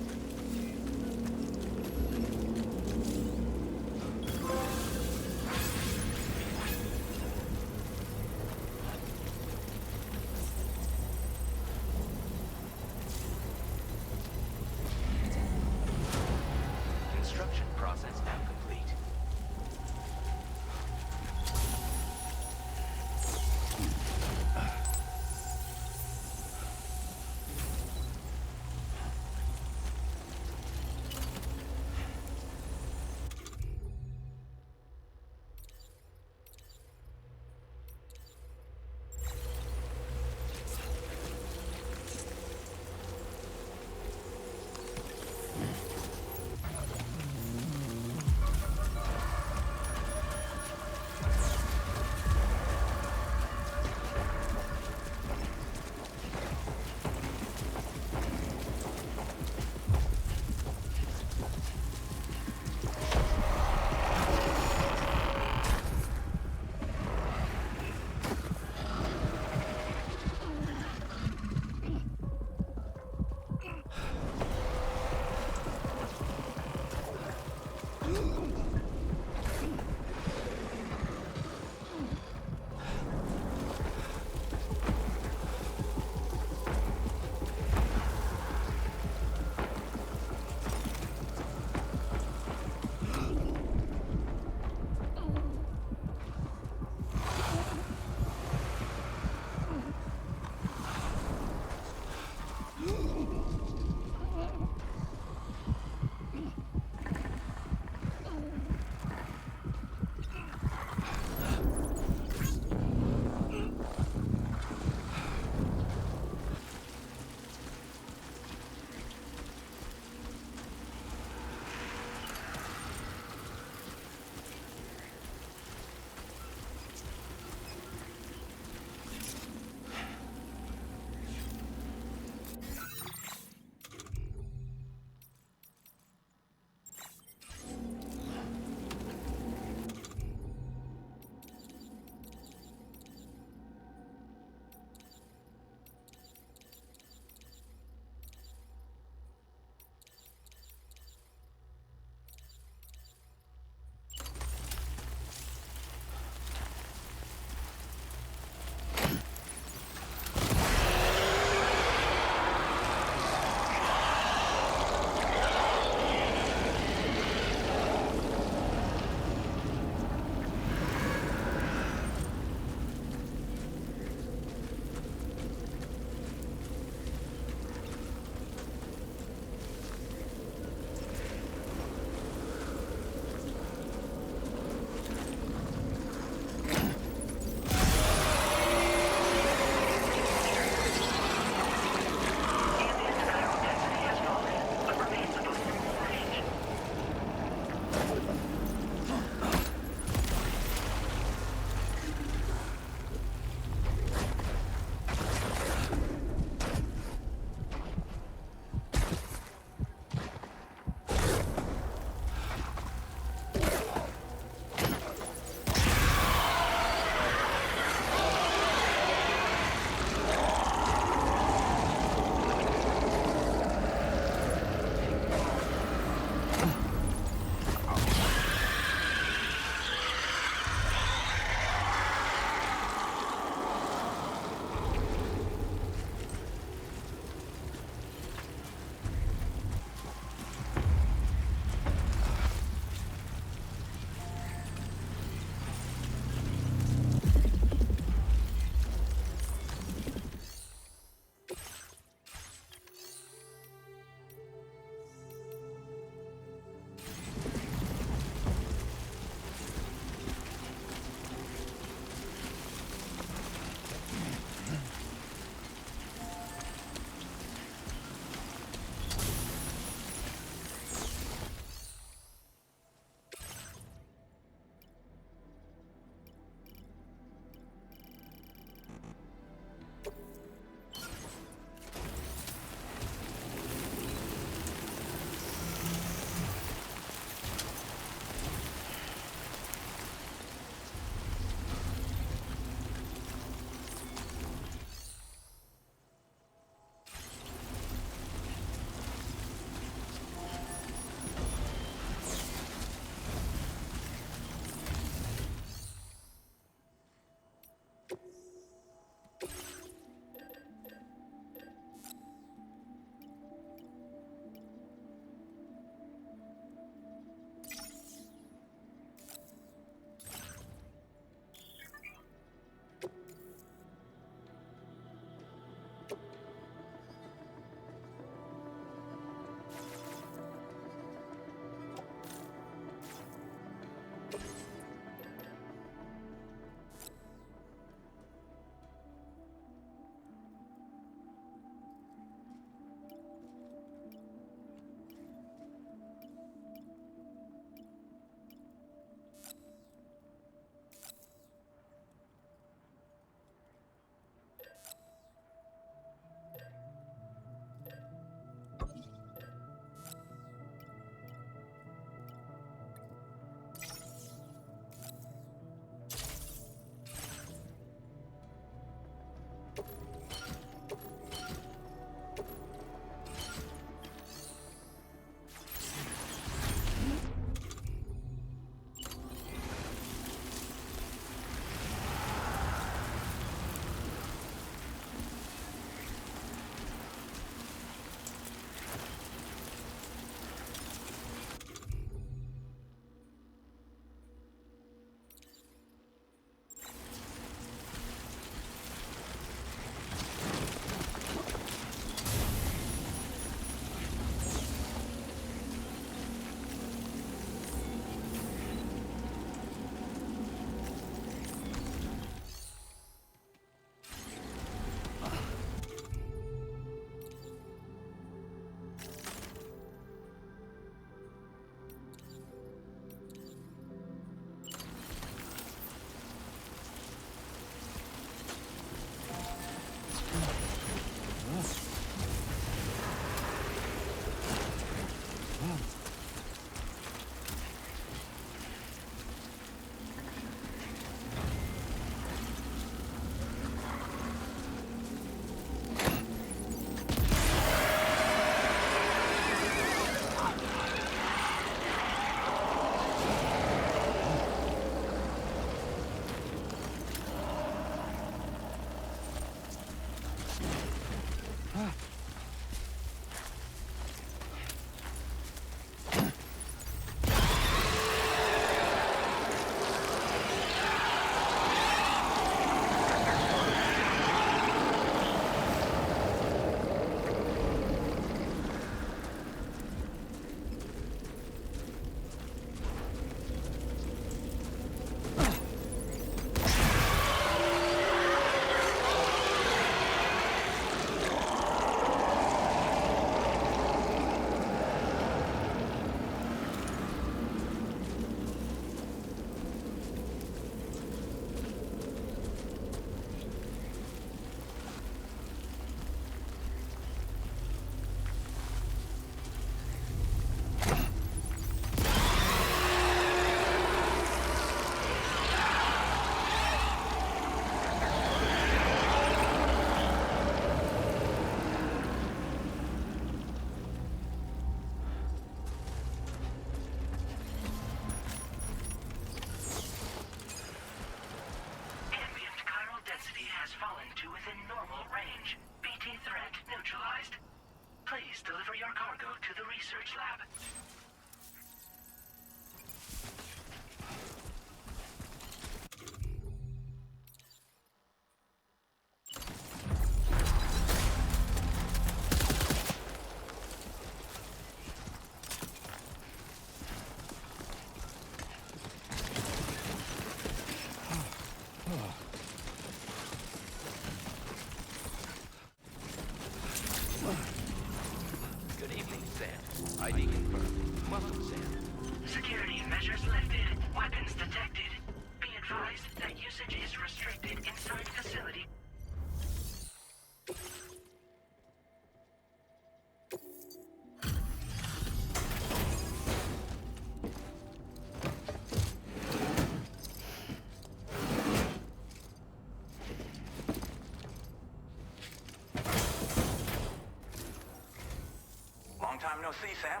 Long time no see, Sam.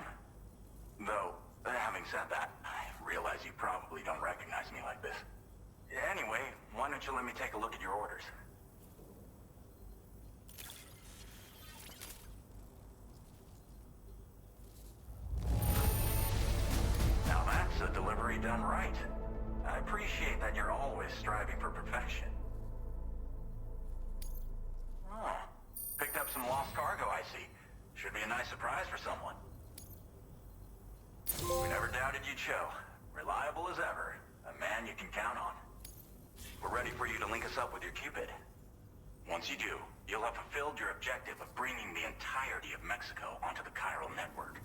Though, having said that, I realize you probably don't recognize me like this. Anyway, why don't you let me take a look at your orders? Now that's a delivery done right. I appreciate that you're always striving for perfection. Oh, picked up some lost cargo, I see. Should be a nice surprise for someone. We never doubted you'd show. Reliable as ever. A man you can count on. We're ready for you to link us up with your Cupid. Once you do, you'll have fulfilled your objective of bringing the entirety of Mexico onto the chiral network.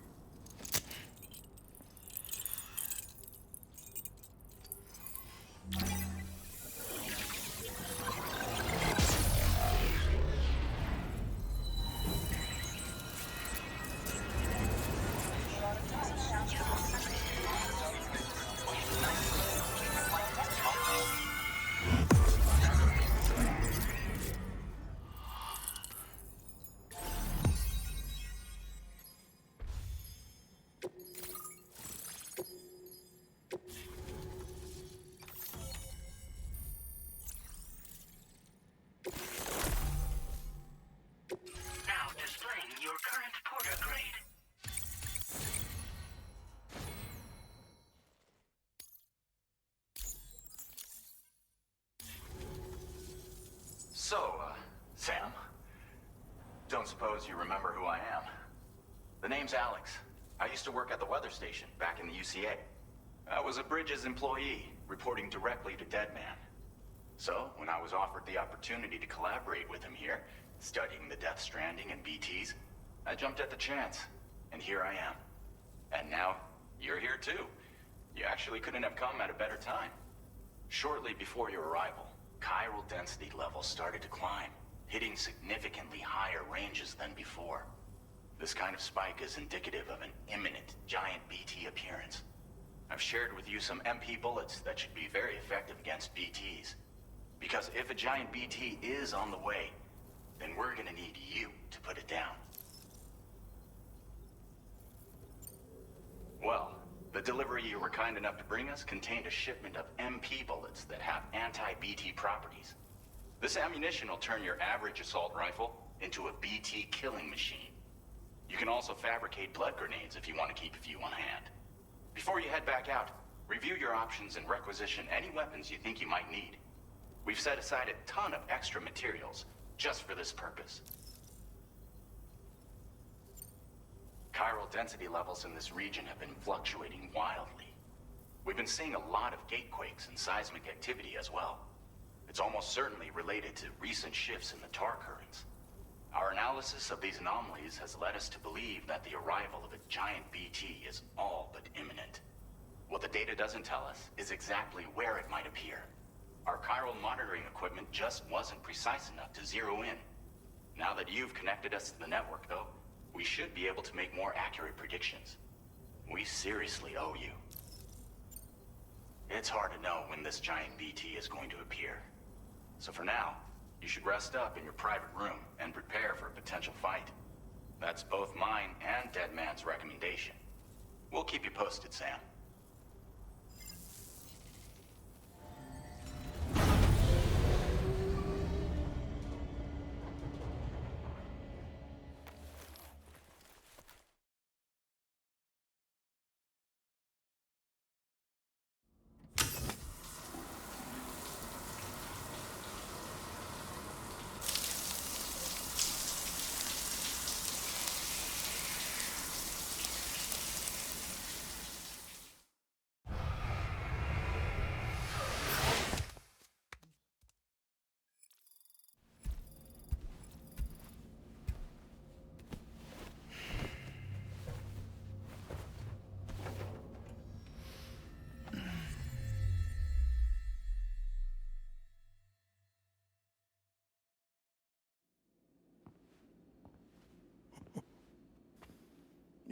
So, Sam, don't suppose you remember who I am? The name's Alex. I used to work at the weather station back in the UCA. I was a Bridges employee, reporting directly to Deadman. So, when I was offered the opportunity to collaborate with him here, studying the Death Stranding and BTs, I jumped at the chance, and here I am. And now, you're here too. You actually couldn't have come at a better time. Shortly before your arrival, chiral density levels started to climb, hitting significantly higher ranges than before. This kind of spike is indicative of an imminent giant BT appearance. I've shared with you some MP bullets that should be very effective against BTs. Because if a giant BT is on the way, then we're gonna need you to put it down. Well, the delivery you were kind enough to bring us contained a shipment of MP bullets that have anti-BT properties. This ammunition will turn your average assault rifle into a BT killing machine. You can also fabricate blood grenades if you want to keep a few on hand. Before you head back out, review your options and requisition any weapons you think you might need. We've set aside a ton of extra materials just for this purpose. Chiral density levels in this region have been fluctuating wildly. We've been seeing a lot of gatequakes and seismic activity as well. It's almost certainly related to recent shifts in the tar currents. Our analysis of these anomalies has led us to believe that the arrival of a giant BT is all but imminent. What the data doesn't tell us is exactly where it might appear. Our chiral monitoring equipment just wasn't precise enough to zero in. Now that you've connected us to the network, though, we should be able to make more accurate predictions. We seriously owe you. It's hard to know when this giant BT is going to appear. So for now, you should rest up in your private room and prepare for a potential fight. That's both mine and Deadman's recommendation. We'll keep you posted, Sam.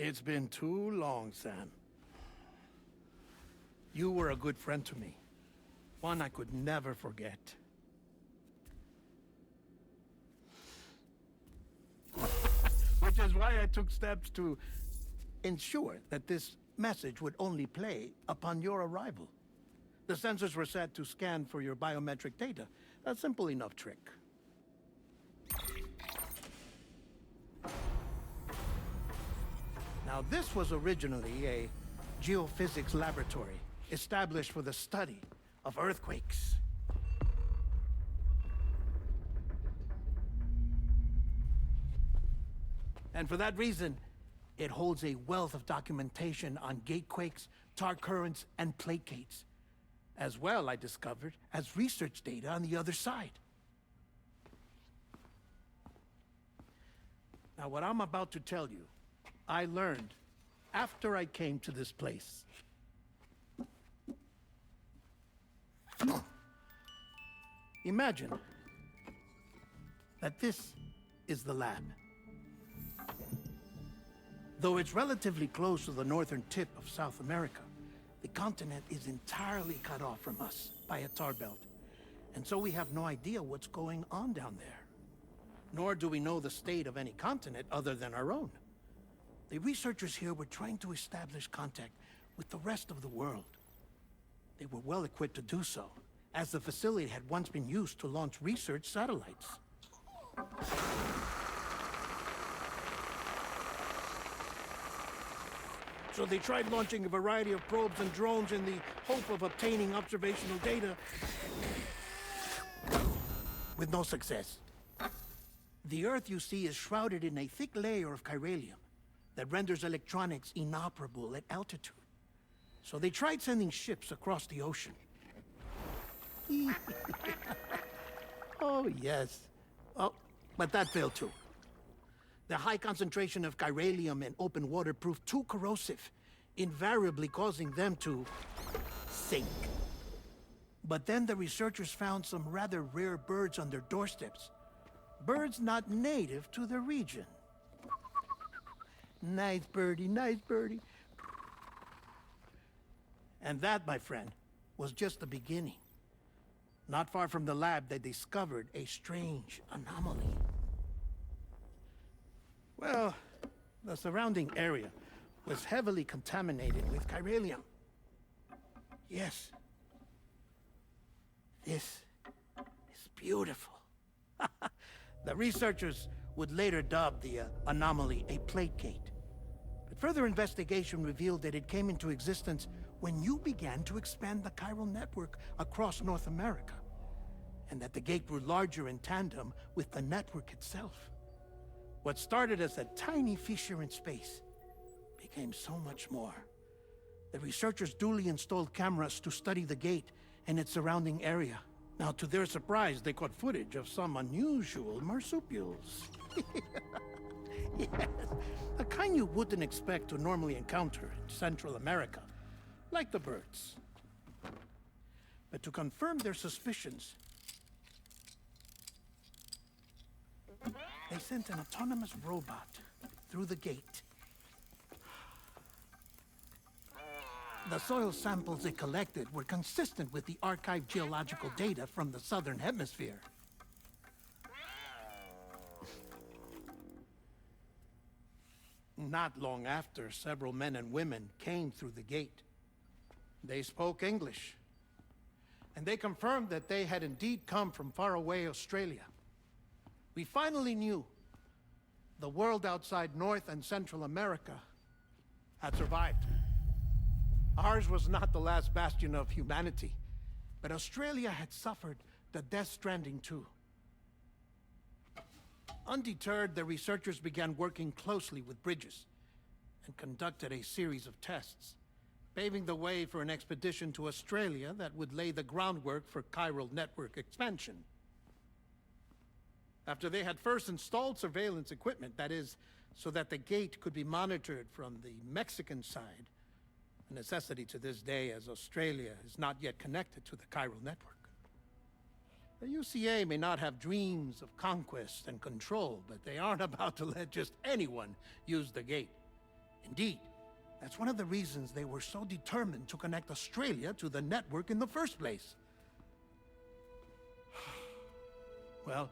It's been too long, Sam. You were a good friend to me. One I could never forget. Which is why I took steps to ensure that this message would only play upon your arrival. The sensors were set to scan for your biometric data. A simple enough trick. Now, this was originally a geophysics laboratory established for the study of earthquakes. And for that reason, it holds a wealth of documentation on gatequakes, tar currents, and placates. As well, I discovered, as research data on the other side. Now, what I'm about to tell you, I learned after I came to this place. Imagine that this is the lab. Though it's relatively close to the northern tip of South America, the continent is entirely cut off from us by a tar belt. And so we have no idea what's going on down there. Nor do we know the state of any continent other than our own. The researchers here were trying to establish contact with the rest of the world. They were well equipped to do so, as the facility had once been used to launch research satellites. So they tried launching a variety of probes and drones in the hope of obtaining observational data, with no success. The Earth, you see, is shrouded in a thick layer of chiralium that renders electronics inoperable at altitude. So they tried sending ships across the ocean. Oh, yes. Oh, but that failed too. The high concentration of chiralium in open water proved too corrosive, invariably causing them to sink. But then the researchers found some rather rare birds on their doorsteps. Birds not native to the region. Nice birdie, nice birdie. And that, my friend, was just the beginning. Not far from the lab, they discovered a strange anomaly. Well, the surrounding area was heavily contaminated with chiralium. Yes. This is beautiful. The researchers would later dub the anomaly a plate gate. But further investigation revealed that it came into existence when you began to expand the chiral network across North America, and that the gate grew larger in tandem with the network itself. What started as a tiny fissure in space became so much more. The researchers duly installed cameras to study the gate and its surrounding area. Now, to their surprise, they caught footage of some unusual marsupials. Yes, the kind you wouldn't expect to normally encounter in Central America, like the birds. But to confirm their suspicions, they sent an autonomous robot through the gate. The soil samples it collected were consistent with the archived geological data from the southern hemisphere. Not long after, several men and women came through the gate. They spoke English, and they confirmed that they had indeed come from faraway Australia. We finally knew the world outside North and Central America had survived. Ours was not the last bastion of humanity, but Australia had suffered the Death Stranding too. Undeterred, the researchers began working closely with Bridges and conducted a series of tests, paving the way for an expedition to Australia that would lay the groundwork for chiral network expansion. After they had first installed surveillance equipment, that is, so that the gate could be monitored from the Mexican side, a necessity to this day as Australia is not yet connected to the chiral network. The UCA may not have dreams of conquest and control, but they aren't about to let just anyone use the gate. Indeed, that's one of the reasons they were so determined to connect Australia to the network in the first place. Well,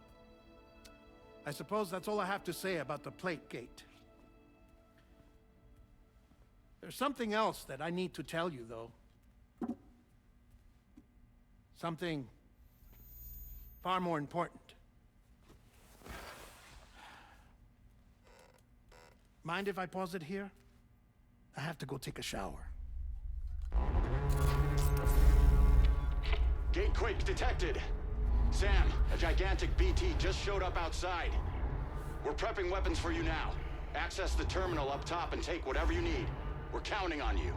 I suppose that's all I have to say about the plate gate. There's something else that I need to tell you, though. Something far more important. Mind if I pause it here? I have to go take a shower. Gate quake detected. Sam, a gigantic BT just showed up outside. We're prepping weapons for you now. Access the terminal up top and take whatever you need. We're counting on you.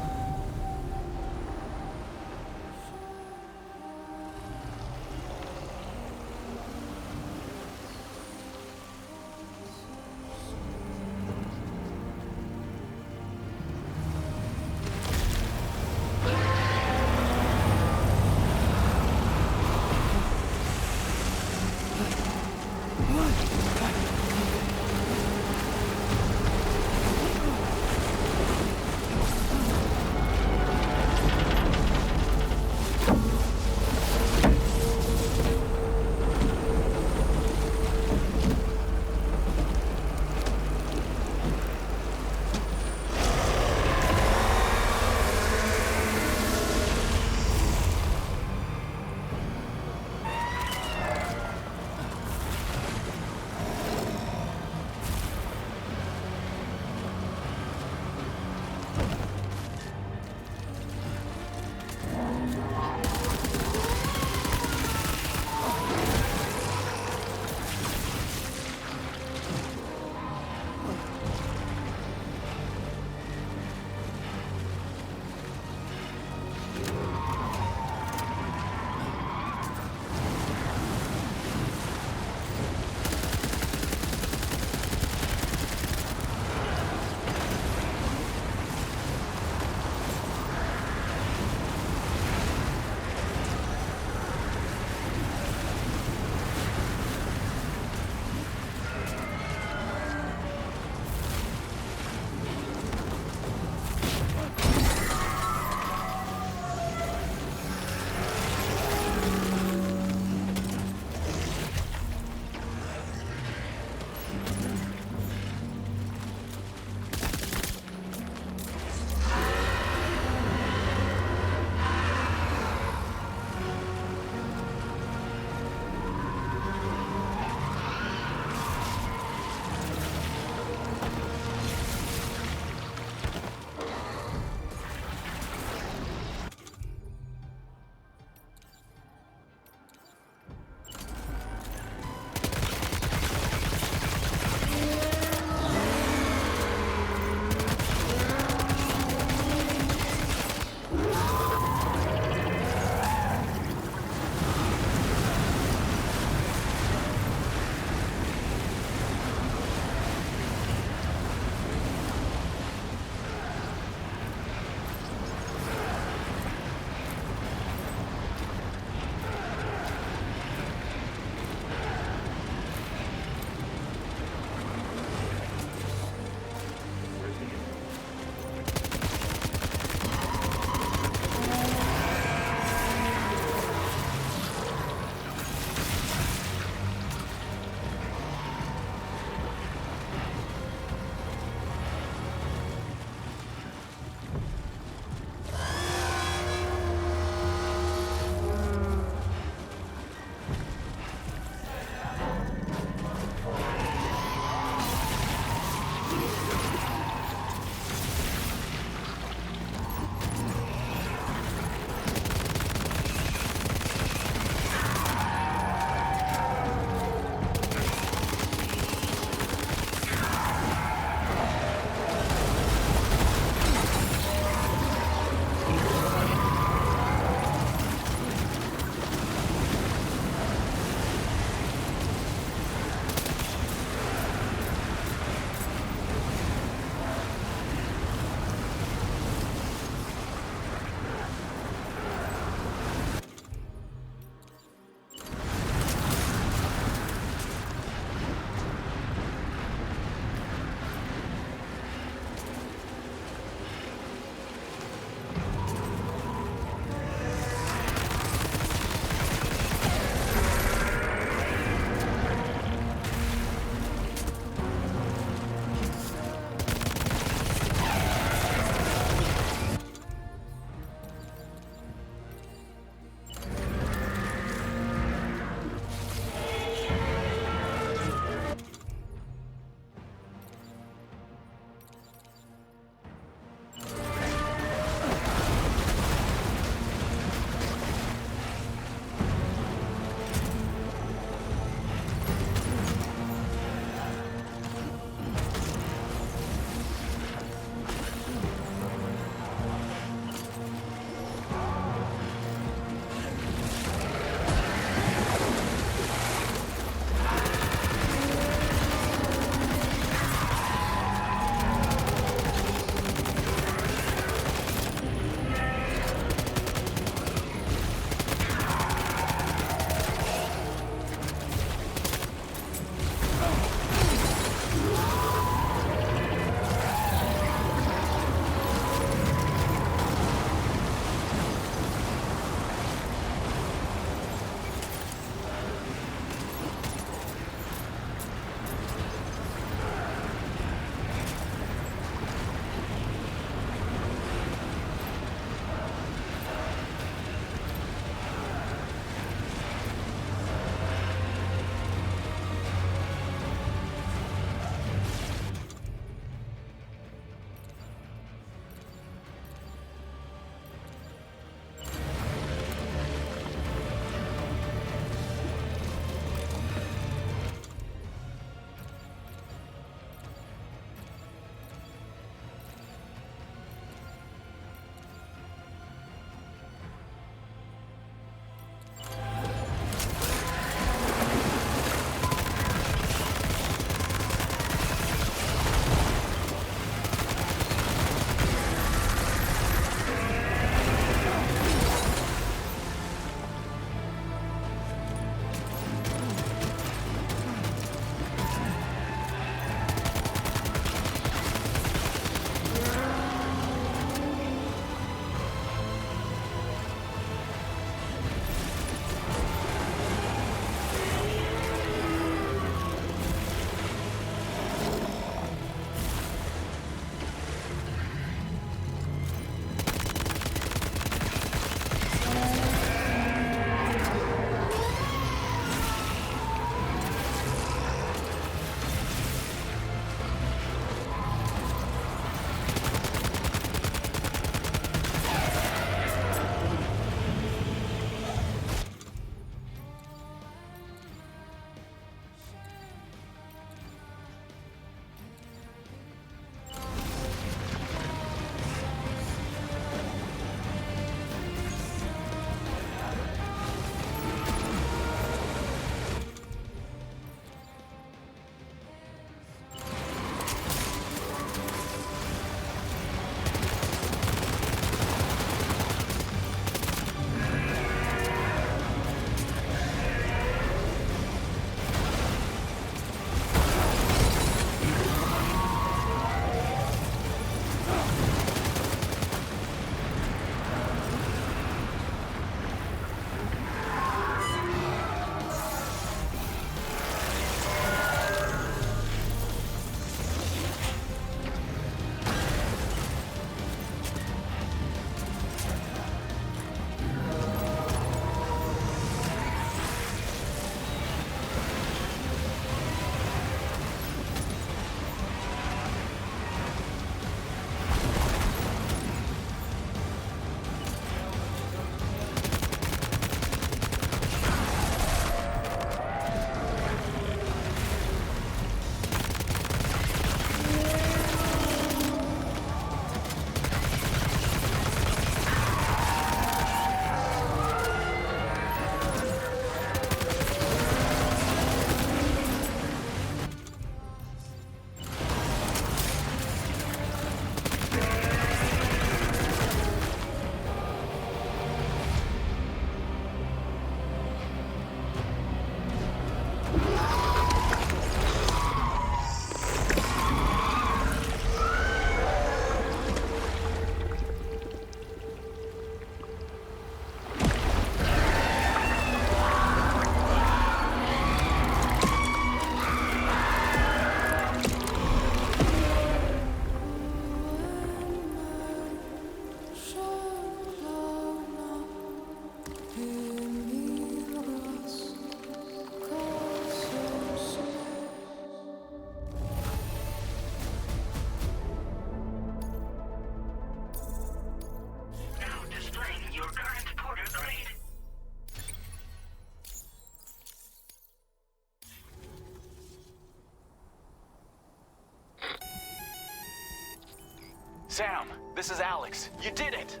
Sam, this is Alex. You did it!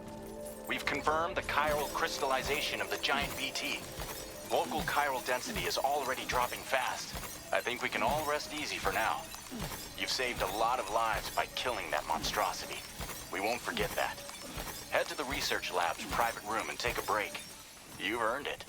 We've confirmed the chiral crystallization of the giant BT. Local chiral density is already dropping fast. I think we can all rest easy for now. You've saved a lot of lives by killing that monstrosity. We won't forget that. Head to the research lab's private room and take a break. You've earned it.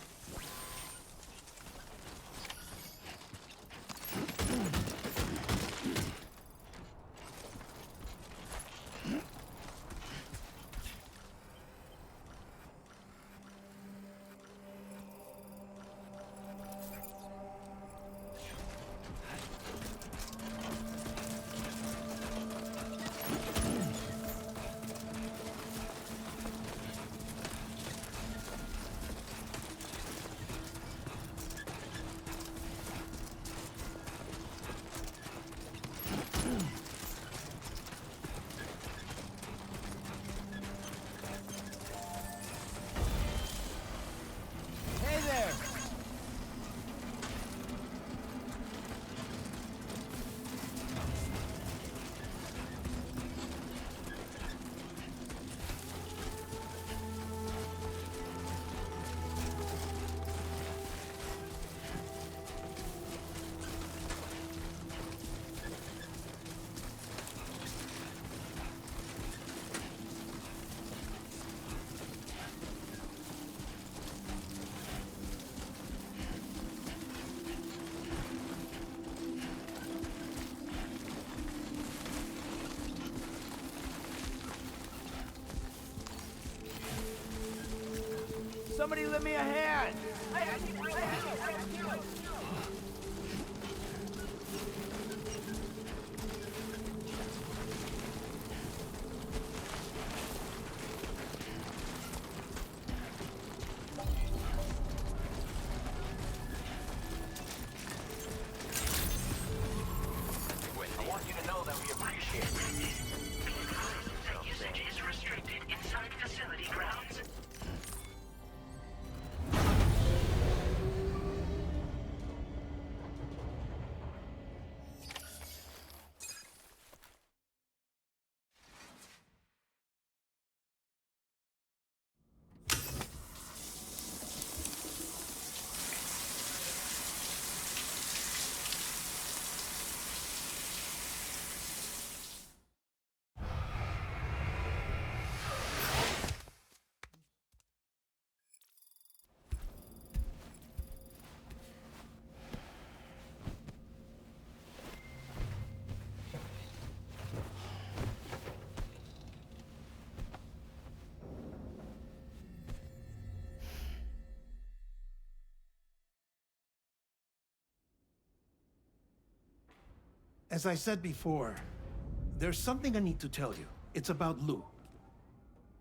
Somebody lend me a hand! I want you to know that we appreciate it. That usage is restricted inside facility grounds. As I said before, there's something I need to tell you. It's about Lou.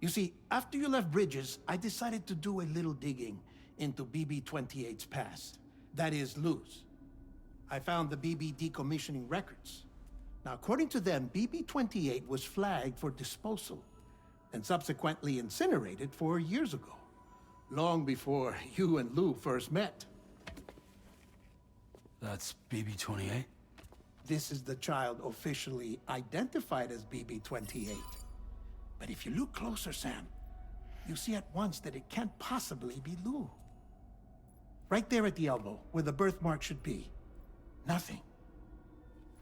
You see, after you left Bridges, I decided to do a little digging into BB-28's past. That is, Lou's. I found the BB decommissioning records. Now, according to them, BB-28 was flagged for disposal and subsequently incinerated 4 years ago, long before you and Lou first met. That's BB-28? This is the child officially identified as BB-28. But if you look closer, Sam, you see at once that it can't possibly be Lou. Right there at the elbow, where the birthmark should be. Nothing.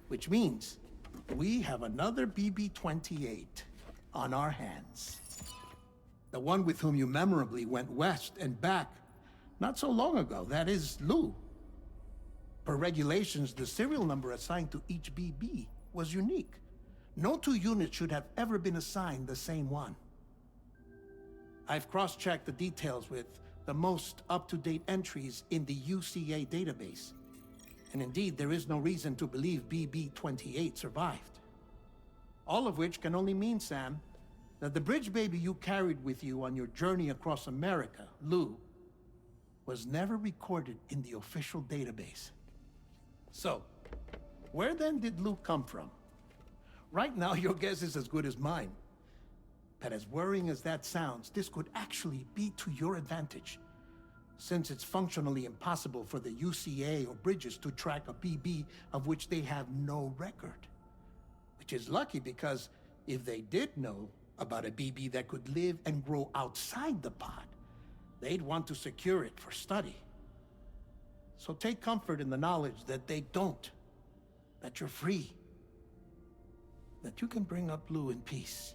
Which means we have another BB-28 on our hands. The one with whom you memorably went west and back not so long ago, that is Lou. Per regulations, the serial number assigned to each BB was unique. No two units should have ever been assigned the same one. I've cross-checked the details with the most up-to-date entries in the UCA database. And indeed, there is no reason to believe BB-28 survived. All of which can only mean, Sam, that the bridge baby you carried with you on your journey across America, Lou, was never recorded in the official database. So, where then did Lou come from? Right now, your guess is as good as mine. But as worrying as that sounds, this could actually be to your advantage, since it's functionally impossible for the UCA or Bridges to track a BB of which they have no record. Which is lucky because if they did know about a BB that could live and grow outside the pod, they'd want to secure it for study. So take comfort in the knowledge that they don't, that you're free, that you can bring up Lou in peace.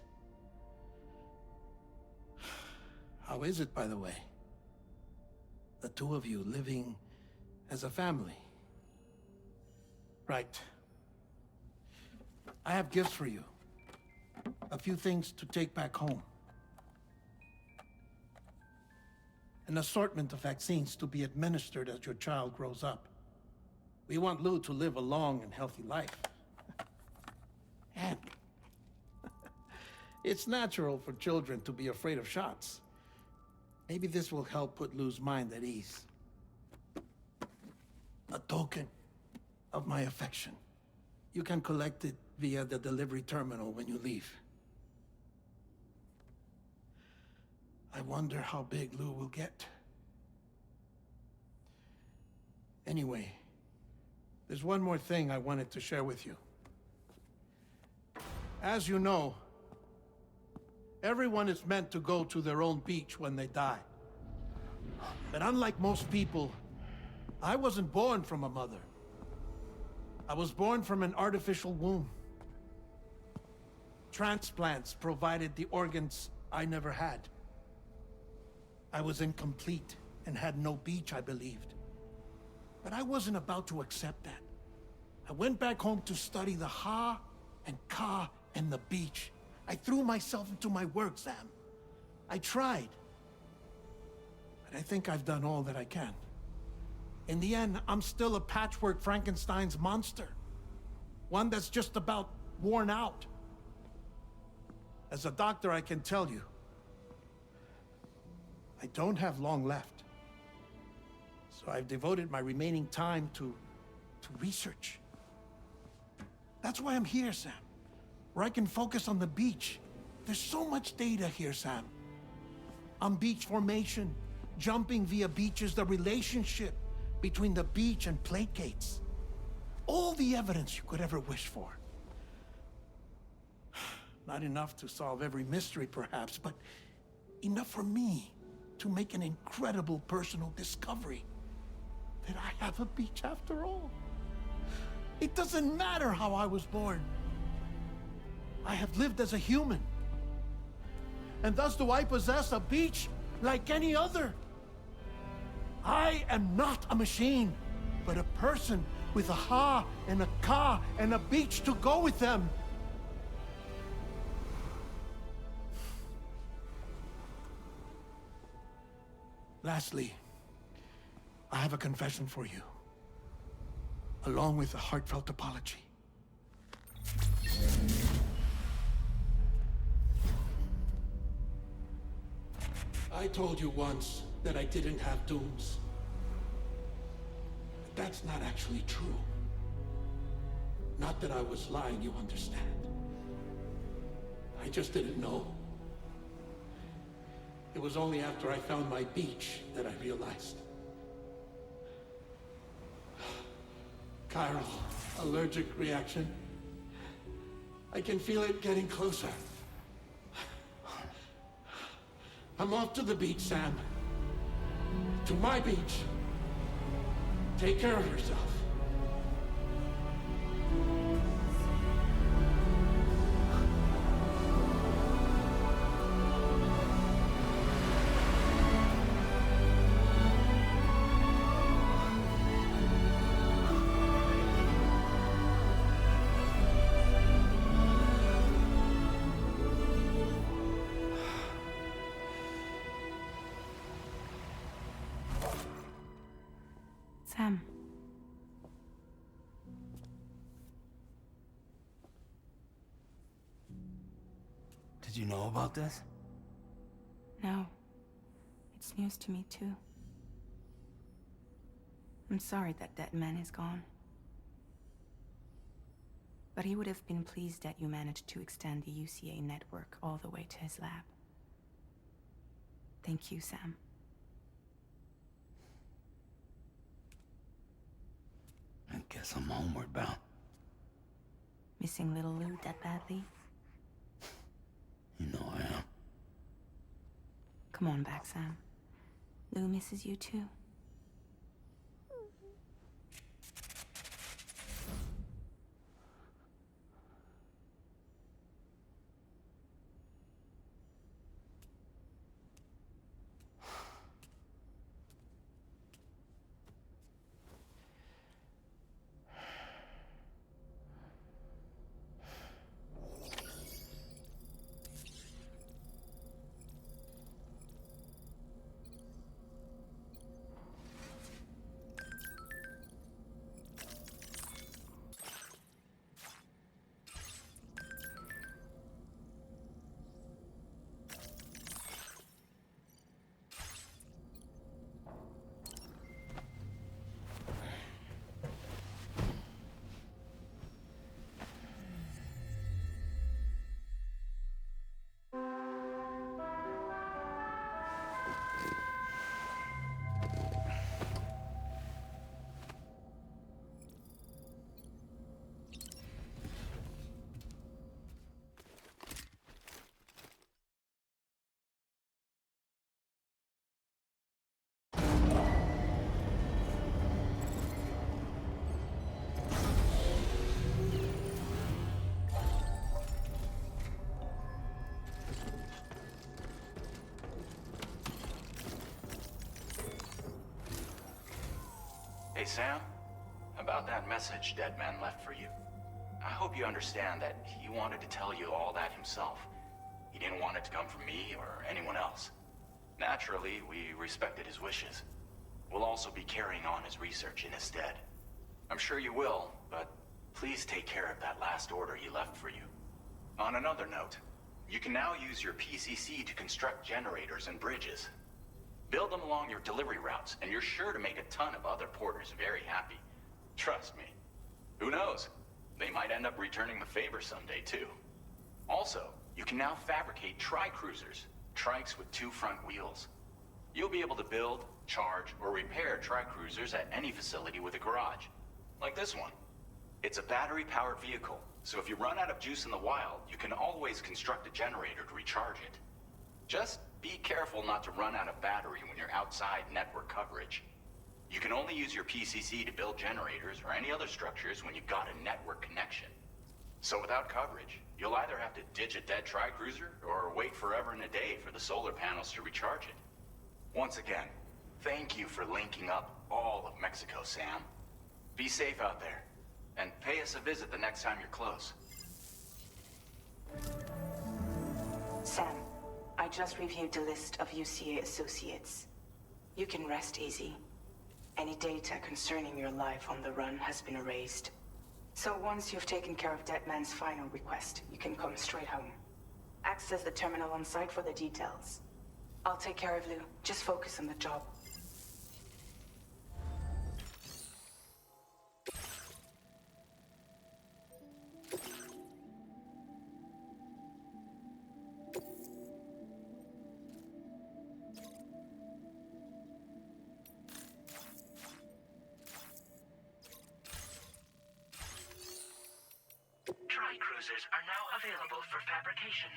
How is it, by the way? The two of you living as a family. Right. I have gifts for you. A few things to take back home. An assortment of vaccines to be administered as your child grows up. We want Lou to live a long and healthy life. And it's natural for children to be afraid of shots. Maybe this will help put Lou's mind at ease. A token of my affection. You can collect it via the delivery terminal when you leave. I wonder how big Lou will get. Anyway, there's one more thing I wanted to share with you. As you know, everyone is meant to go to their own beach when they die. But unlike most people, I wasn't born from a mother. I was born from an artificial womb. Transplants provided the organs I never had. I was incomplete and had no beach, I believed. But I wasn't about to accept that. I went back home to study the Ha and Ka and the beach. I threw myself into my work, Sam. I tried. But I think I've done all that I can. In the end, I'm still a patchwork Frankenstein's monster. One that's just about worn out. As a doctor, I can tell you, I don't have long left. So I've devoted my remaining time to research. That's why I'm here, Sam. Where I can focus on the beach. There's so much data here, Sam. On beach formation, jumping via beaches, the relationship between the beach and plate gates. All the evidence you could ever wish for. Not enough to solve every mystery, perhaps, but enough for me to make an incredible personal discovery. That I have a beach after all. It doesn't matter how I was born. I have lived as a human. And thus do I possess a beach like any other. I am not a machine, but a person with a Ha and a Ka and a beach to go with them. Lastly, I have a confession for you, along with a heartfelt apology. I told you once that I didn't have dooms. But that's not actually true. Not that I was lying, you understand. I just didn't know. It was only after I found my beach that I realized. Chiral allergic reaction. I can feel it getting closer. I'm off to the beach, Sam. To my beach. Take care of yourself. Sam. Did you know about this? No. It's news to me, too. I'm sorry that man is gone. But he would have been pleased that you managed to extend the UCA network all the way to his lab. Thank you, Sam. I guess I'm homeward bound. Missing little Lou that badly? Come on back, Sam. Lou misses you too. Hey, Sam. About that message Deadman left for you. I hope you understand that he wanted to tell you all that himself. He didn't want it to come from me or anyone else. Naturally, we respected his wishes. We'll also be carrying on his research in his stead. I'm sure you will, but please take care of that last order he left for you. On another note, you can now use your PCC to construct generators and bridges. Build them along your delivery routes, and you're sure to make a ton of other porters very happy. Trust me. Who knows? They might end up returning the favor someday, too. Also, you can now fabricate tri-cruisers, trikes with 2 front wheels. You'll be able to build, charge, or repair tri-cruisers at any facility with a garage. Like this one. It's a battery-powered vehicle, so if you run out of juice in the wild, you can always construct a generator to recharge it. Just be careful not to run out of battery when you're outside network coverage. You can only use your PCC to build generators or any other structures when you've got a network connection. So without coverage, you'll either have to ditch a dead tri-cruiser or wait forever and a day for the solar panels to recharge it. Once again, thank you for linking up all of Mexico, Sam. Be safe out there, and pay us a visit the next time you're close. Sam, I just reviewed the list of UCA associates. You can rest easy. Any data concerning your life on the run has been erased. So once you've taken care of Deadman's final request, you can come straight home. Access the terminal on site for the details. I'll take care of Lou. Just focus on the job. Tri-cruisers are now available for fabrication.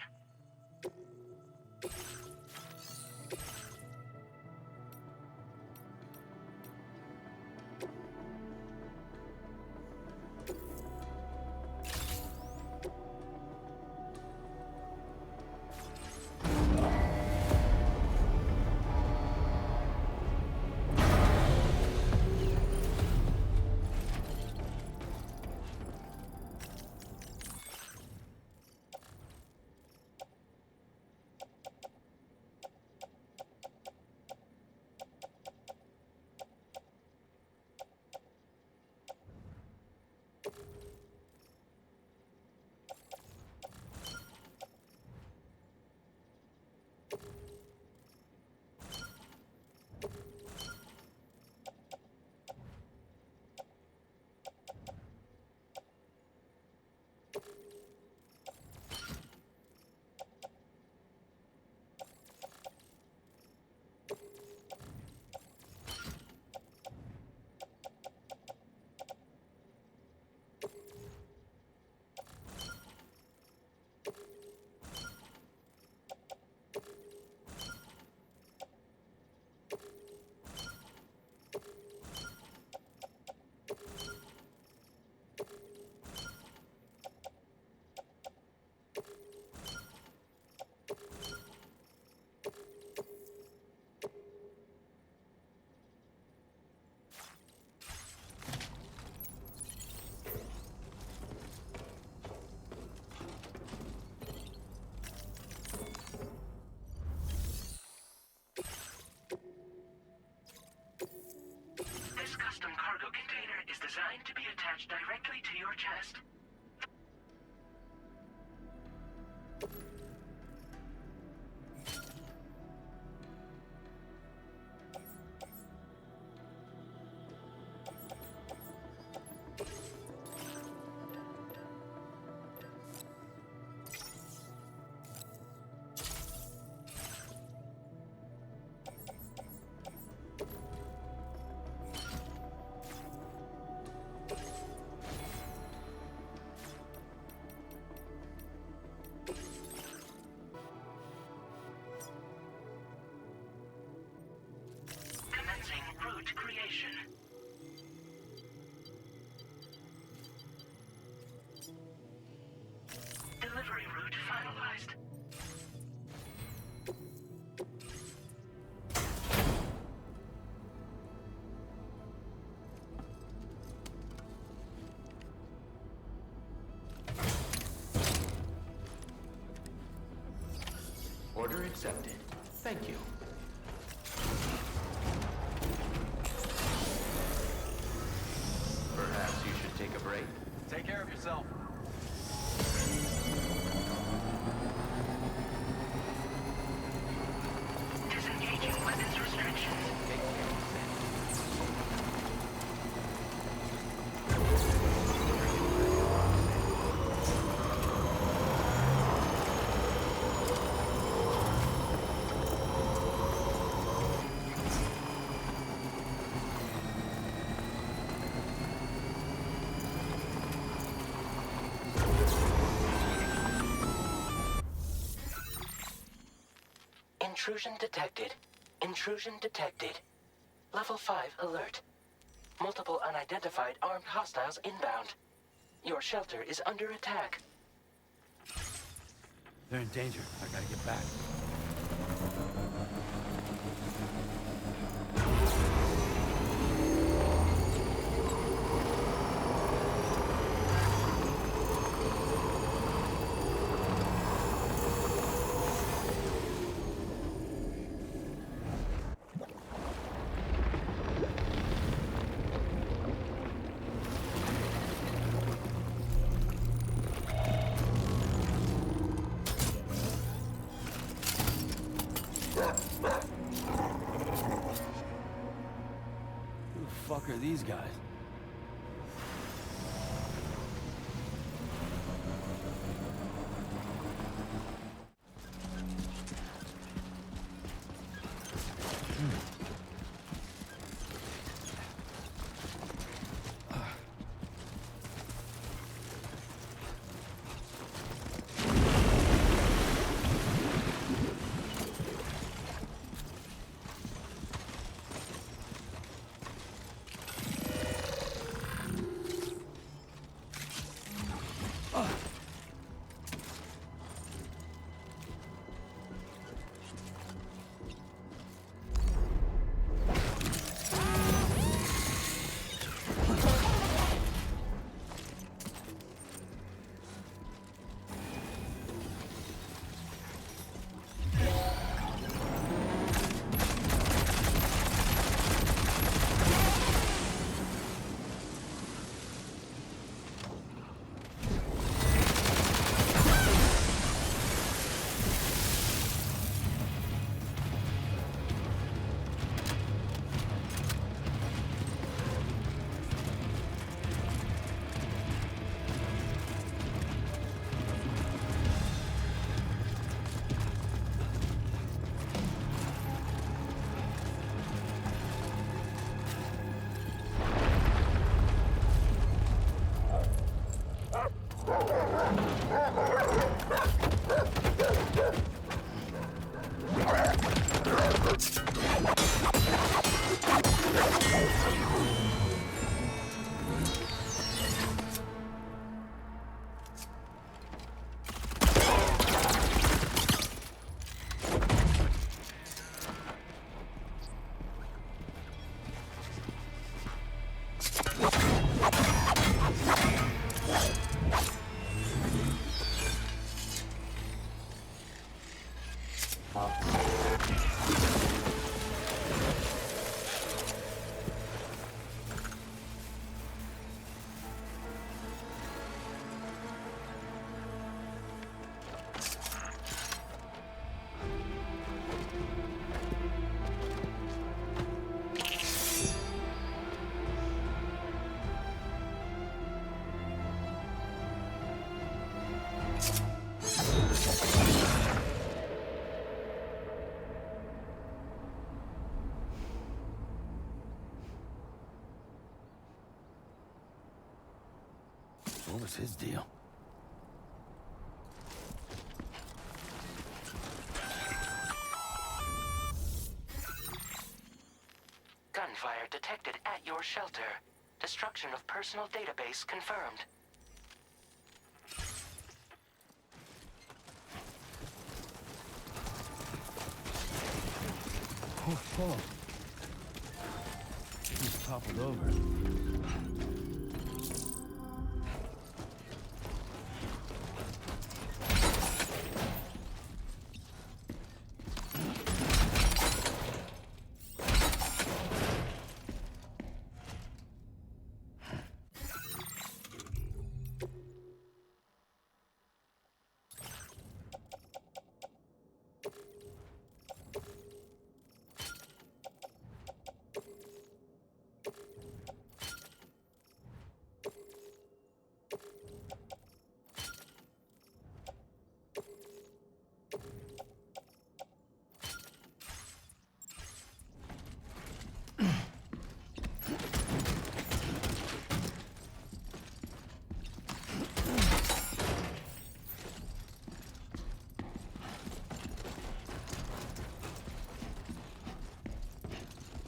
designed to be attached directly to your chest. Route creation. Delivery route finalized. Order accepted. Thank you. Perhaps you should take a break. Take care of yourself. Disengaging weapons restrictions. Take care, Sam. Intrusion detected. Intrusion detected. Level 5 alert. Multiple unidentified armed hostiles inbound. Your shelter is under attack. They're in danger. I gotta get back. Who the fuck are these guys? What was his deal? Gunfire detected at your shelter. Destruction of personal database confirmed. Oh. He's toppled over.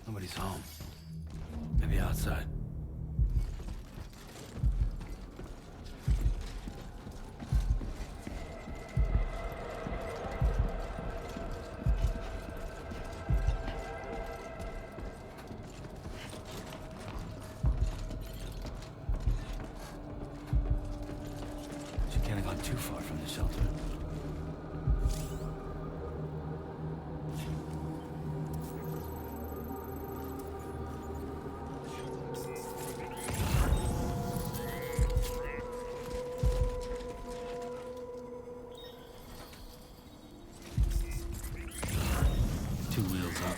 Nobody's home. Maybe outside. She can't have gone too far from the shelter. Two wheels up.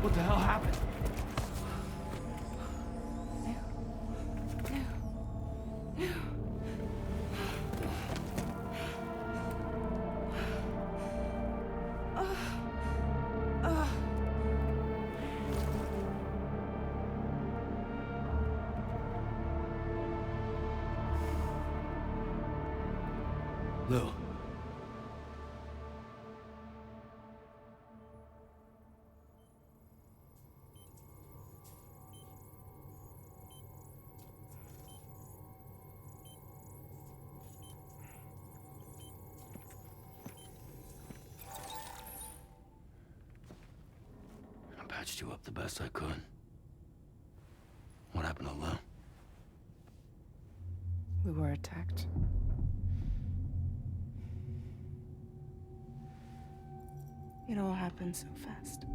What the hell happened? Lou. I patched you up the best I could. What happened to Lou? We were attacked. It all happened so fast.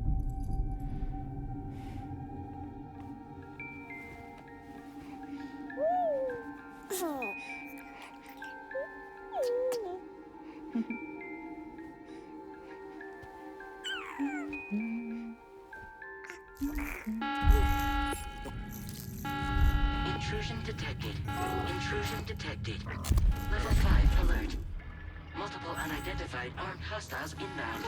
Intrusion detected. Intrusion detected. Level 5 alert. Multiple unidentified armed hostiles inbound.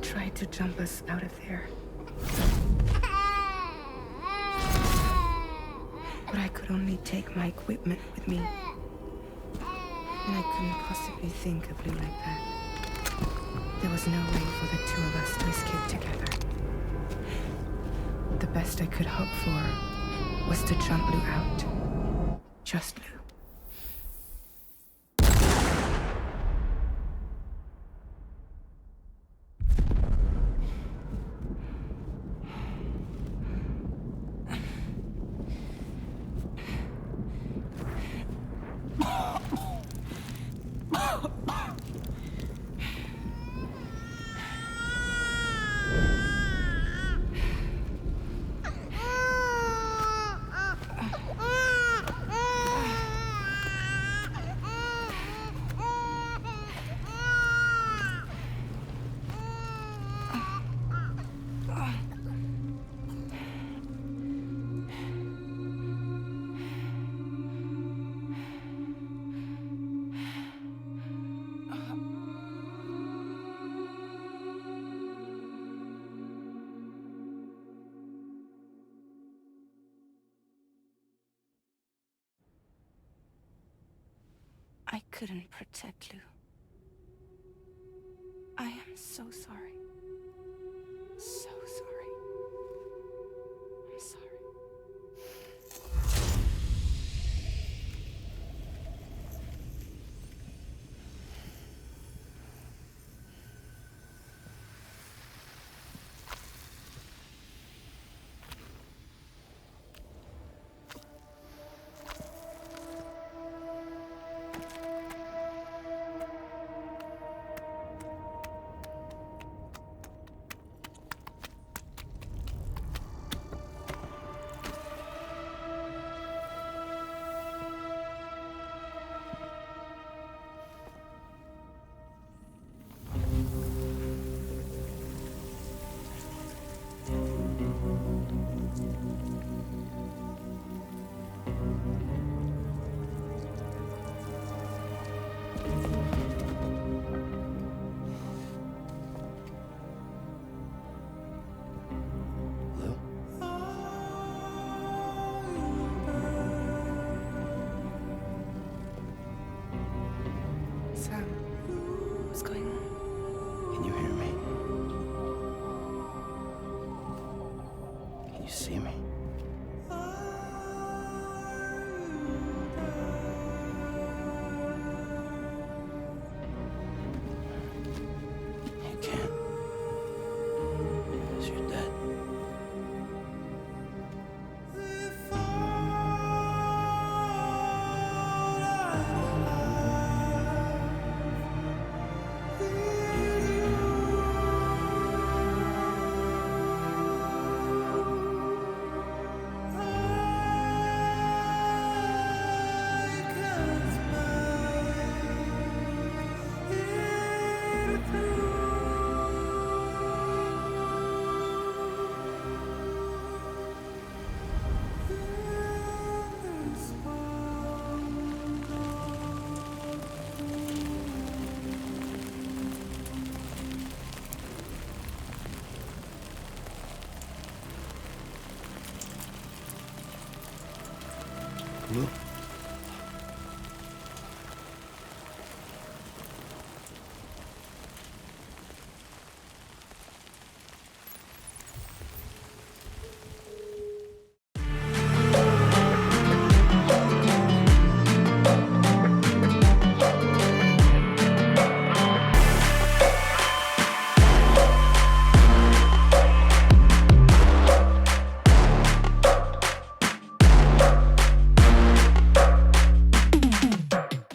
tried to jump us out of there. But I could only take my equipment with me. And I couldn't possibly think of Lou like that. There was no way for the two of us to escape together. The best I could hope for was to jump Lou out. Just Lou. I couldn't protect Lou. I am so sorry. So sorry. I'm sorry. What's going on? Can you hear me? Can you see me? You can't. Because you're dead. Look.